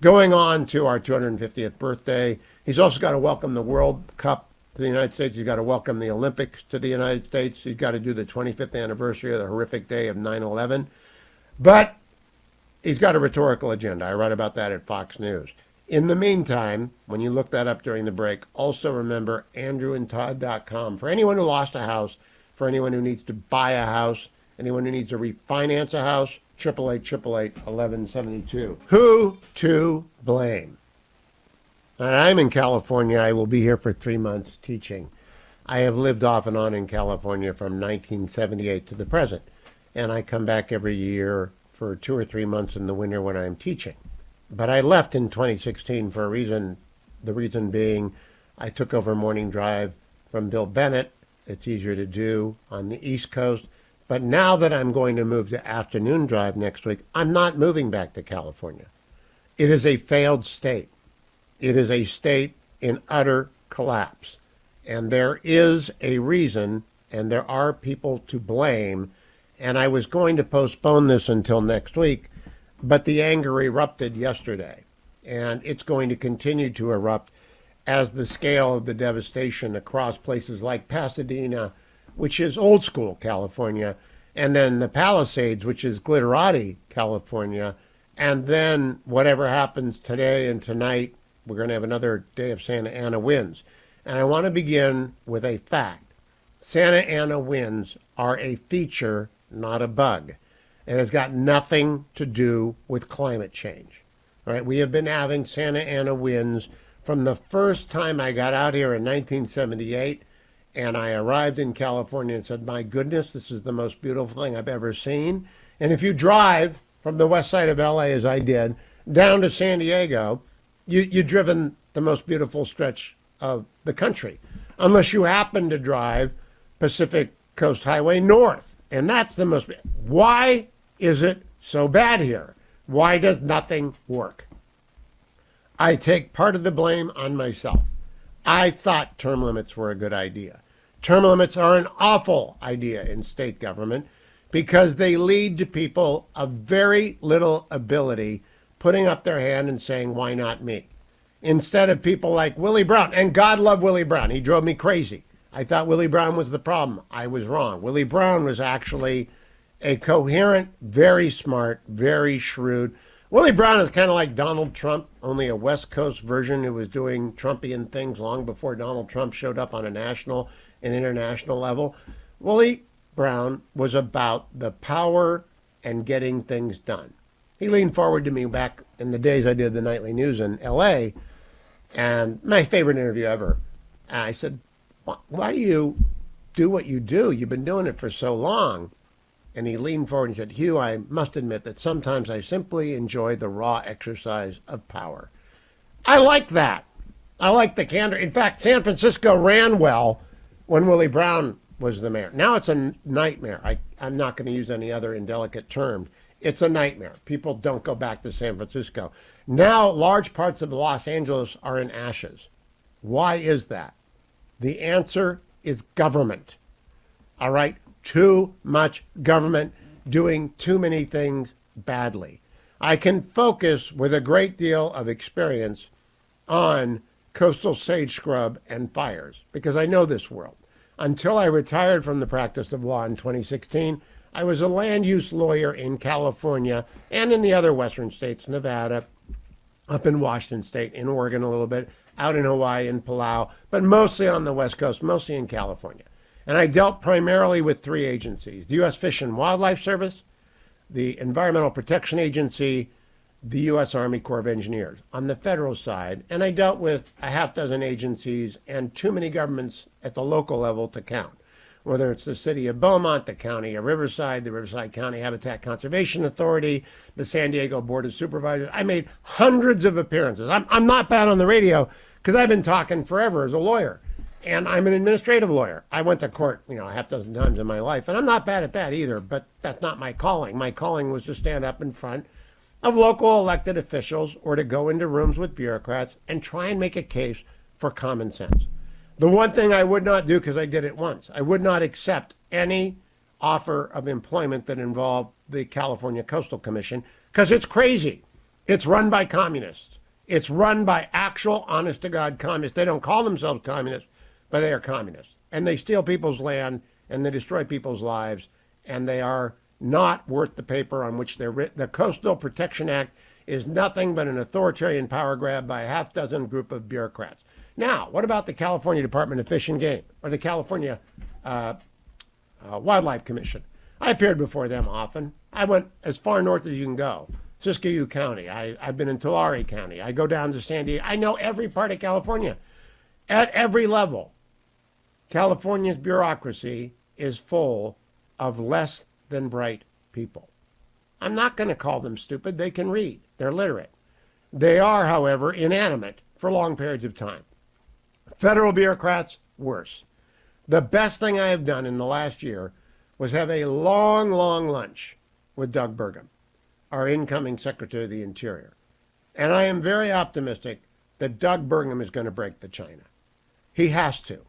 going on to our 250th birthday. He's also got to welcome the World Cup to the United States. He's got to welcome the Olympics to the United States. He's got to do the 25th anniversary of the horrific day of 9/11. But he's got a rhetorical agenda. I write about that at Fox News. In the meantime, when you look that up during the break, also remember andrewandtodd.com. For anyone who lost a house, for anyone who needs to buy a house, anyone who needs to refinance a house, 888-888-1172. Who to blame? And I'm in California. I will be here for 3 months teaching. I have lived off and on in California from 1978 to the present. And I come back every year for 2 or 3 months in the winter when I'm teaching. But I left in 2016 for a reason, the reason being I took over Morning Drive from Bill Bennett. It's easier to do on the East Coast. But now that I'm going to move to Afternoon Drive next week, I'm not moving back to California. It is a failed state. It is a state in utter collapse. And there is a reason, and there are people to blame. And I was going to postpone this until next week, but the anger erupted yesterday. And it's going to continue to erupt as the scale of the devastation across places like Pasadena, which is old school California, and then the Palisades, which is glitterati California, and then whatever happens today and tonight, we're going to have another day of Santa Ana winds. And I want to begin with a fact. Santa Ana winds are a feature, not a bug. And it's got nothing to do with climate change. All right, we have been having Santa Ana winds from the first time I got out here in 1978, and I arrived in California and said, my goodness, this is the most beautiful thing I've ever seen. And if you drive from the west side of LA, as I did, down to San Diego, you've driven the most beautiful stretch of the country, unless you happen to drive Pacific Coast Highway north. And that's the most. Why is it so bad here? Why does nothing work? I take part of the blame on myself. I thought term limits were a good idea. Term limits are an awful idea in state government because they lead to people of very little ability putting up their hand and saying, why not me? Instead of people like Willie Brown, and God love Willie Brown. He drove me crazy. I thought Willie Brown was the problem. I was wrong. Willie Brown was actually a coherent, very smart, very shrewd. Willie Brown is kind of like Donald Trump, only a West Coast version who was doing Trumpian things long before Donald Trump showed up on a national and international level. Willie Brown was about the power and getting things done. He leaned forward to me back in the days I did the nightly news in L.A., and my favorite interview ever. And I said, why do you do what you do? You've been doing it for so long. And he leaned forward and said, Hugh, I must admit that sometimes I simply enjoy the raw exercise of power. I like that. I like the candor. In fact, San Francisco ran well when Willie Brown was the mayor. Now it's a nightmare. I'm not going to use any other indelicate term. It's a nightmare. People don't go back to San Francisco. Now large parts of Los Angeles are in ashes. Why is that? The answer is government. All right? Too much government doing too many things badly. I can focus with a great deal of experience on coastal sage scrub and fires because I know this world. Until I retired from the practice of law in 2016, I was a land use lawyer in California and in the other western states, Nevada, up in Washington State, in Oregon a little bit, out in Hawaii and Palau, but mostly on the West Coast, mostly in California. And I dealt primarily with three agencies: the U.S. Fish and Wildlife Service, the Environmental Protection Agency, the U.S. Army Corps of Engineers on the federal side. And I dealt with a half dozen agencies and too many governments at the local level to count, whether it's the city of Beaumont, the county of Riverside, the Riverside County Habitat Conservation Authority, the San Diego Board of Supervisors. I made hundreds of appearances. I'm not bad on the radio because I've been talking forever as a lawyer. And I'm an administrative lawyer. I went to court, a half dozen times in my life, and I'm not bad at that either, but that's not my calling. My calling was to stand up in front of local elected officials or to go into rooms with bureaucrats and try and make a case for common sense. The one thing I would not do, because I did it once, I would not accept any offer of employment that involved the California Coastal Commission because it's crazy. It's run by communists. It's run by actual, honest-to-God communists. They don't call themselves communists, but they are communists. And they steal people's land, and they destroy people's lives, and they are not worth the paper on which they're written. The Coastal Protection Act is nothing but an authoritarian power grab by a half dozen group of bureaucrats. Now, what about the California Department of Fish and Game or the California Wildlife Commission? I appeared before them often. I went as far north as you can go. Siskiyou County. I've been in Tulare County. I go down to San Diego. I know every part of California at every level. California's bureaucracy is full of less than bright people. I'm not going to call them stupid. They can read. They're literate. They are, however, inanimate for long periods of time. Federal bureaucrats, worse. The best thing I have done in the last year was have a long lunch with Doug Burgum, our incoming Secretary of the Interior. And I am very optimistic that Doug Burgum is going to break the China. He has to.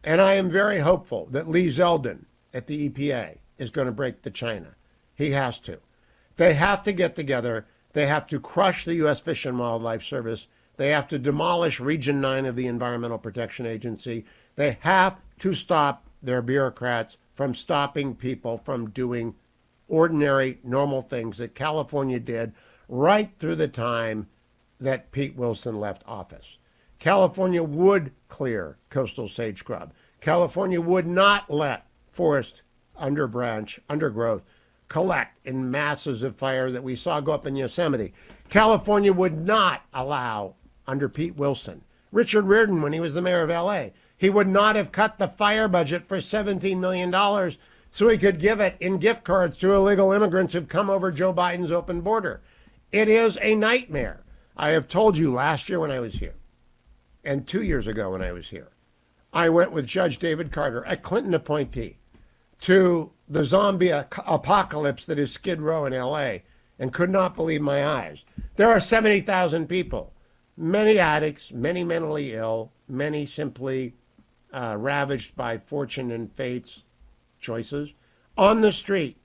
And I am very hopeful that Lee Zeldin at the EPA is going to break the China. He has to. They have to get together. They have to crush the U.S. Fish and Wildlife Service. They have to demolish Region 9 of the Environmental Protection Agency. They have to stop their bureaucrats from stopping people from doing ordinary, normal things that California did right through the time that Pete Wilson left office. California would clear coastal sage scrub. California would not let forest undergrowth collect in masses of fire that we saw go up in Yosemite. California would not allow, under Pete Wilson, Richard Riordan, when he was the mayor of L.A., he would not have cut the fire budget for $17 million so he could give it in gift cards to illegal immigrants who've come over Joe Biden's open border. It is a nightmare. I have told you last year when I was here, and 2 years ago when I was here, I went with Judge David Carter, a Clinton appointee, to the zombie apocalypse that is Skid Row in L.A. and could not believe my eyes. There are 70,000 people, many addicts, many mentally ill, many simply ravaged by fortune and fate's choices, on the street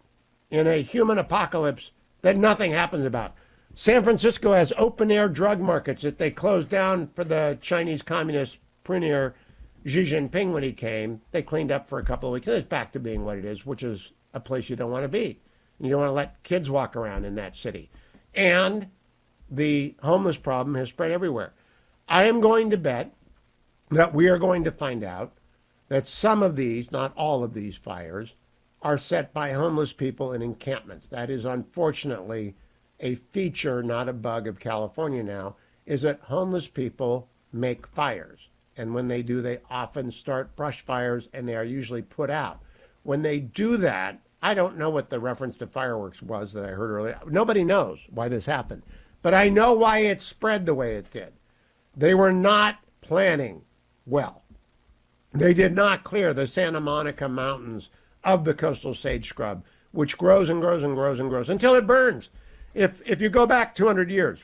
in a human apocalypse that nothing happens about. San Francisco has open-air drug markets that they closed down for the Chinese Communist premier Xi Jinping when he came. They cleaned up for a couple of weeks. It's back to being what it is, which is a place you don't want to be. You don't want to let kids walk around in that city. And the homeless problem has spread everywhere. I am going to bet that we are going to find out that some of these, not all of these fires, are set by homeless people in encampments. That is unfortunately a feature, not a bug of California now, is that homeless people make fires. And when they do, they often start brush fires and they are usually put out. When they do that, I don't know what the reference to fireworks was that I heard earlier. Nobody knows why this happened. But I know why it spread the way it did. They were not planning well. They did not clear the Santa Monica Mountains of the coastal sage scrub, which grows and grows and grows and grows until it burns. If you go back 200 years,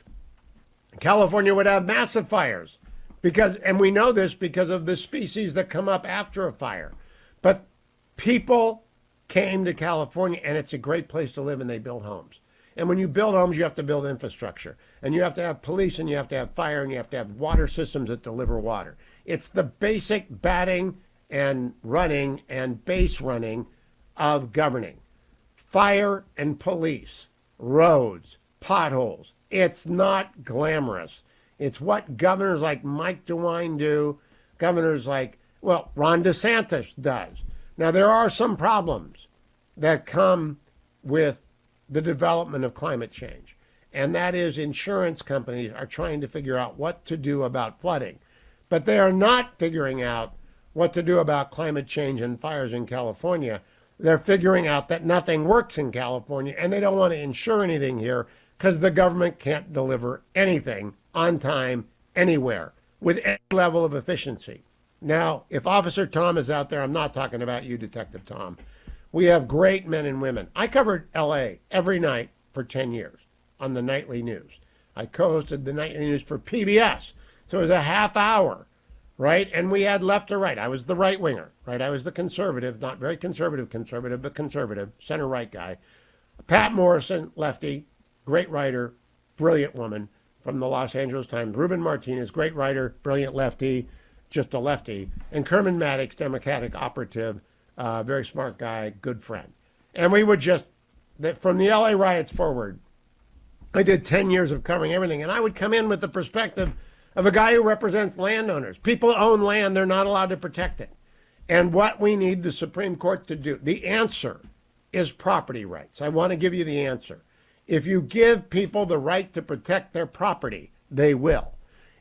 California would have massive fires and we know this because of the species that come up after a fire. But people came to California, and it's a great place to live, and they build homes. And when you build homes, you have to build infrastructure. And you have to have police, and you have to have fire, and you have to have water systems that deliver water. It's the basic batting and running and base running of governing. Fire and police, roads, potholes. It's not glamorous. It's what governors like Mike DeWine do, governors like, well, Ron DeSantis does. Now, there are some problems that come with the development of climate change, and that is insurance companies are trying to figure out what to do about flooding, but they are not figuring out what to do about climate change and fires in California. They're figuring out that nothing works in California, and they don't want to insure anything here because the government can't deliver anything on time anywhere with any level of efficiency. Now, if Officer Tom is out there, I'm not talking about you, Detective Tom. We have great men and women. I covered L.A. every night for 10 years on the nightly news. I co-hosted the nightly news for PBS, so it was a half hour, right? And we had left or right. I was the right-winger, right? I was the conservative, not very conservative, but conservative, center-right guy. Pat Morrison, lefty, great writer, brilliant woman from the Los Angeles Times. Ruben Martinez, great writer, brilliant lefty, just a lefty. And Kerman Maddox, Democratic operative, very smart guy, good friend. And we would just, from the LA riots forward, I did 10 years of covering everything. And I would come in with the perspective of a guy who represents landowners. People own land, they're not allowed to protect it. And what we need the Supreme Court to do, the answer is property rights. I want to give you the answer. If you give people the right to protect their property, they will.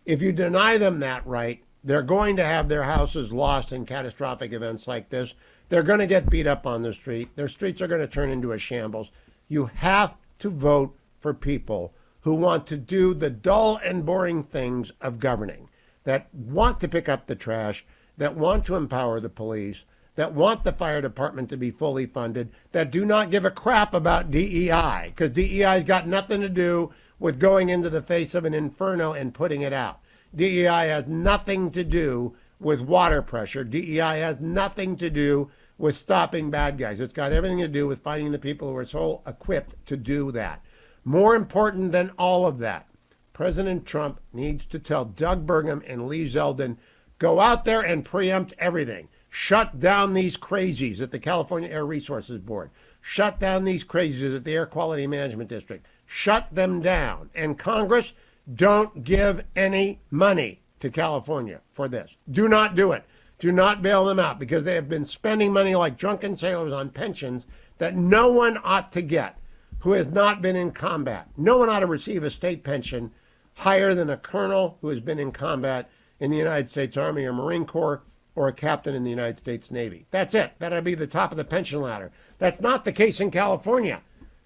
If you deny them that right, they're going to have their houses lost in catastrophic events like this. They're going to get beat up on the street. Their streets are going to turn into a shambles. You have to vote for people who want to do the dull and boring things of governing, that want to pick up the trash, that want to empower the police, that want the fire department to be fully funded, that do not give a crap about DEI, because DEI's got nothing to do with going into the face of an inferno and putting it out. DEI has nothing to do with water pressure. DEI has nothing to do with stopping bad guys. It's got everything to do with finding the people who are so equipped to do that. More important than all of that, President Trump needs to tell Doug Burgum and Lee Zeldin, go out there and preempt everything. Shut down these crazies at the California Air Resources Board. Shut down these crazies at the Air Quality Management District. Shut them down. And Congress, don't give any money to California for this. Do not do it. Do not bail them out, because they have been spending money like drunken sailors on pensions that no one ought to get who has not been in combat. No one ought to receive a state pension higher than a colonel who has been in combat in the United States Army or Marine Corps, or a captain in the United States Navy. That's it. That'll be the top of the pension ladder. That's not the case in California.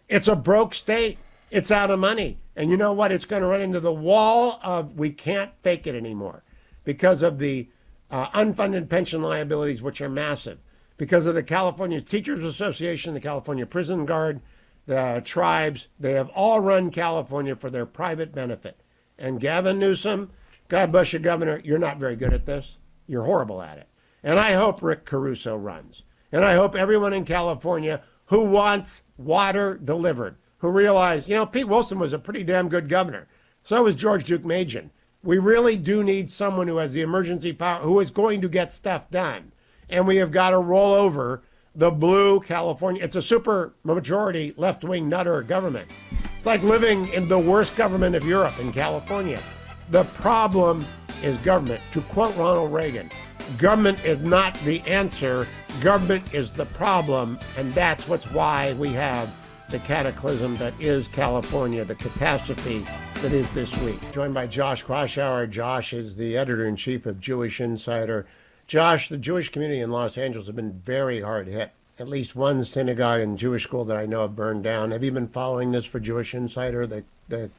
It's a broke state. It's out of money. And you know what? It's going to run into the wall of we can't fake it anymore because of the unfunded pension liabilities, which are massive, because of the California Teachers Association, the California Prison Guard, the tribes. They have all run California for their private benefit. And Gavin Newsom, God bless you, Governor, you're not very good at this. You're horrible at it. And I hope Rick Caruso runs. And I hope everyone in California who wants water delivered, who realize, you know, Pete Wilson was a pretty damn good governor. So was George Duke-Machen. We really do need someone who has the emergency power, who is going to get stuff done. And we have got to roll over the blue California. It's a super majority left-wing nutter government. It's like living in the worst government of Europe in California. The problem is government. To quote Ronald Reagan, government is not the answer. Government is the problem. And that's why we have the cataclysm that is California, the catastrophe that is this week. Joined by Josh Kraushaar. Josh is the editor-in-chief of Jewish Insider. Josh, the Jewish community in Los Angeles have been very hard hit. At least one synagogue and Jewish school that I know have burned down. Have you been following this for Jewish Insider, the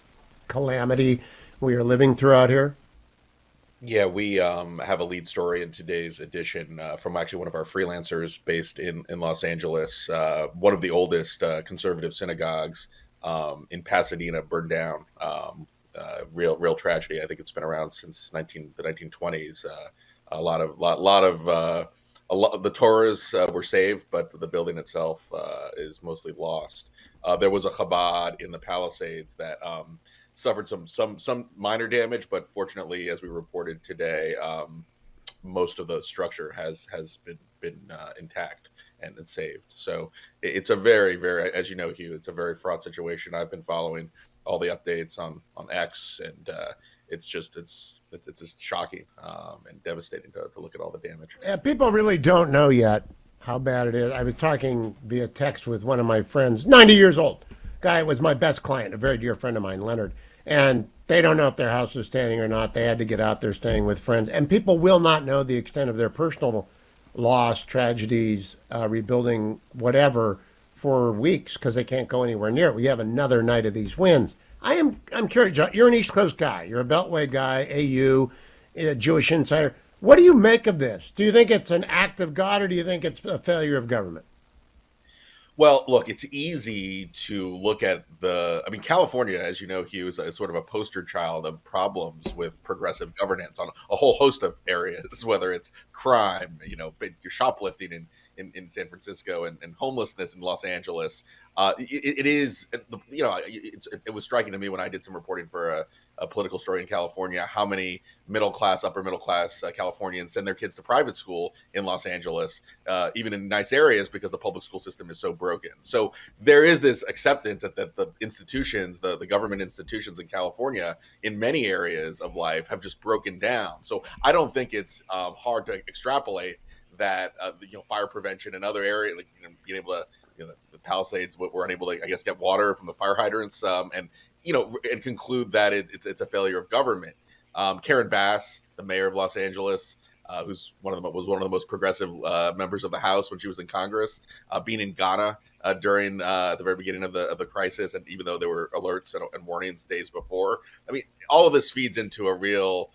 calamity we are living through out here? Yeah, we have a lead story in today's edition from actually one of our freelancers based in Los Angeles. One of the oldest conservative synagogues in Pasadena burned down real tragedy. I think it's been around since the 1920s. A lot of the Torahs were saved, but the building itself is mostly lost. There was a Chabad in the Palisades that suffered some minor damage, but fortunately, as we reported today, most of the structure has been intact and saved. So it's a very, very, as you know, Hugh, it's a very fraught situation. I've been following all the updates on X, and it's just shocking and devastating to look at all the damage. Yeah, people really don't know yet how bad it is. I was talking via text with one of my friends, 90 years old. Guy was my best client, a very dear friend of mine, Leonard. And they don't know if their house is standing or not. They had to get out there staying with friends. And people will not know the extent of their personal loss, tragedies, rebuilding, whatever, for weeks because they can't go anywhere near it. We have another night of these winds. I'm curious, John, you're an East Coast guy. You're a Beltway guy, AU, a Jewish insider. What do you make of this? Do you think it's an act of God, or do you think it's a failure of government? Well, look, it's easy to look at California, as you know, Hugh, is sort of a poster child of problems with progressive governance on a whole host of areas, whether it's crime, shoplifting in San Francisco and homelessness in Los Angeles. It was striking to me when I did some reporting for a political story in California, how many upper middle class Californians send their kids to private school in Los Angeles, even in nice areas, because the public school system is so broken. So there is this acceptance that the institutions, the government institutions in California, in many areas of life, have just broken down. So I don't think it's hard to extrapolate that fire prevention and other areas, like being able to, the Palisades were unable to, I guess, get water from the fire hydrants, and conclude that it's a failure of government. Karen Bass, the mayor of Los Angeles, who's was one of the most progressive members of the House when she was in Congress, being in Ghana during the very beginning of the crisis, and even though there were alerts and warnings days before, all of this feeds into a real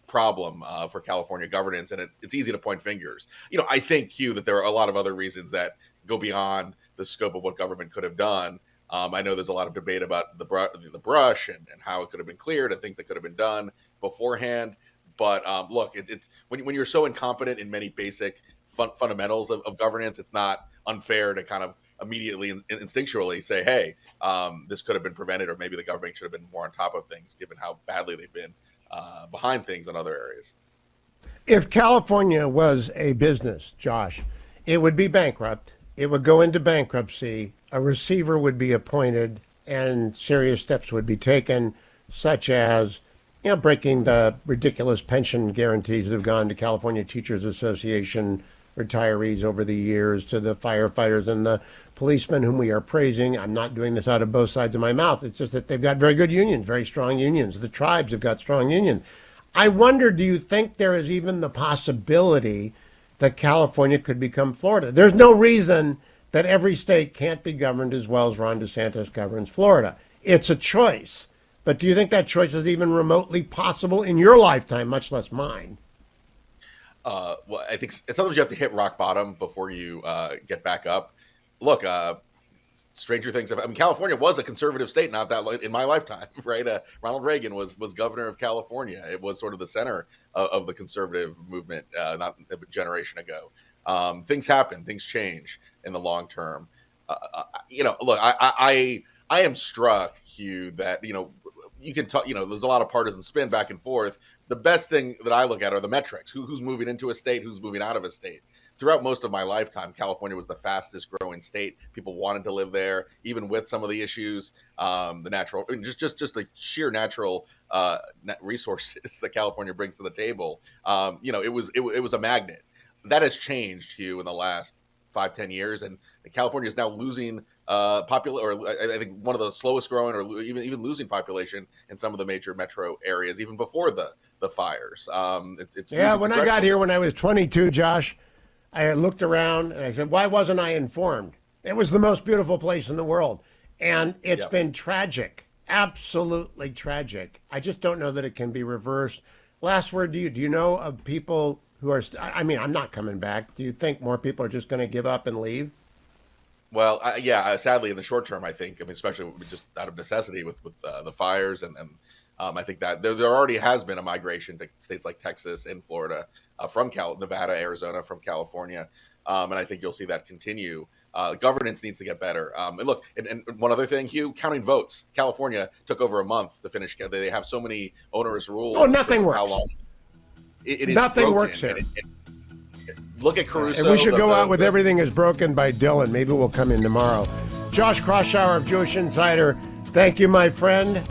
problem for California governance, and it's easy to point fingers. I think, Hugh, that there are a lot of other reasons that go beyond the scope of what government could have done. I know there's a lot of debate about the brush and how it could have been cleared and things that could have been done beforehand. But look, it's when you're so incompetent in many basic fundamentals of governance, it's not unfair to kind of immediately and instinctually say, hey, this could have been prevented, or maybe the government should have been more on top of things, given how badly they've been behind things in other areas. If California was a business, Josh, it would be bankrupt. It would go into bankruptcy. A receiver would be appointed, and serious steps would be taken, such as, breaking the ridiculous pension guarantees that have gone to California Teachers Association retirees over the years, to the firefighters and the policemen whom we are praising. I'm not doing this out of both sides of my mouth. It's just that they've got very good unions, very strong unions. The tribes have got strong unions. I wonder, do you think there is even the possibility that California could become Florida? There's no reason that every state can't be governed as well as Ron DeSantis governs Florida. It's a choice. But do you think that choice is even remotely possible in your lifetime, much less mine? Well, I think sometimes you have to hit rock bottom before you get back up. Look, stranger things have. California was a conservative state, not that in my lifetime, right? Ronald Reagan was governor of California. It was sort of the center of the conservative movement, not a generation ago. Things happen, things change in the long term. Look, I am struck, Hugh, that you can talk. There's a lot of partisan spin back and forth. The best thing that I look at are the metrics: who's moving into a state, who's moving out of a state. Throughout most of my lifetime, California was the fastest growing state. People wanted to live there, even with some of the issues, the natural, just the sheer natural resources that California brings to the table. It was a magnet. That has changed, Hugh, in the last 5-10 years, and California is now losing I think one of the slowest growing, or even losing population in some of the major metro areas, even before the fires. When I got here when I was 22, Josh, I looked around and I said, why wasn't I informed? It was the most beautiful place in the world. And it's been tragic, absolutely tragic. I just don't know that it can be reversed. Last word to you. Do you know of people who are, I'm not coming back. Do you think more people are just going to give up and leave? Well, sadly, in the short term, I think, especially just out of necessity with the fires, and I think that there already has been a migration to states like Texas and Florida from Nevada, Arizona, from California, and I think you'll see that continue. Governance needs to get better. And look, and one other thing, Hugh, counting votes. California took over a month to finish. They have so many onerous rules. Oh, nothing works. How long? It is nothing broken. works here. Look at Caruso. And we should go out with Everything is Broken by Dylan. Maybe we'll come in tomorrow. Josh Kroshauer of Jewish Insider, thank you, my friend.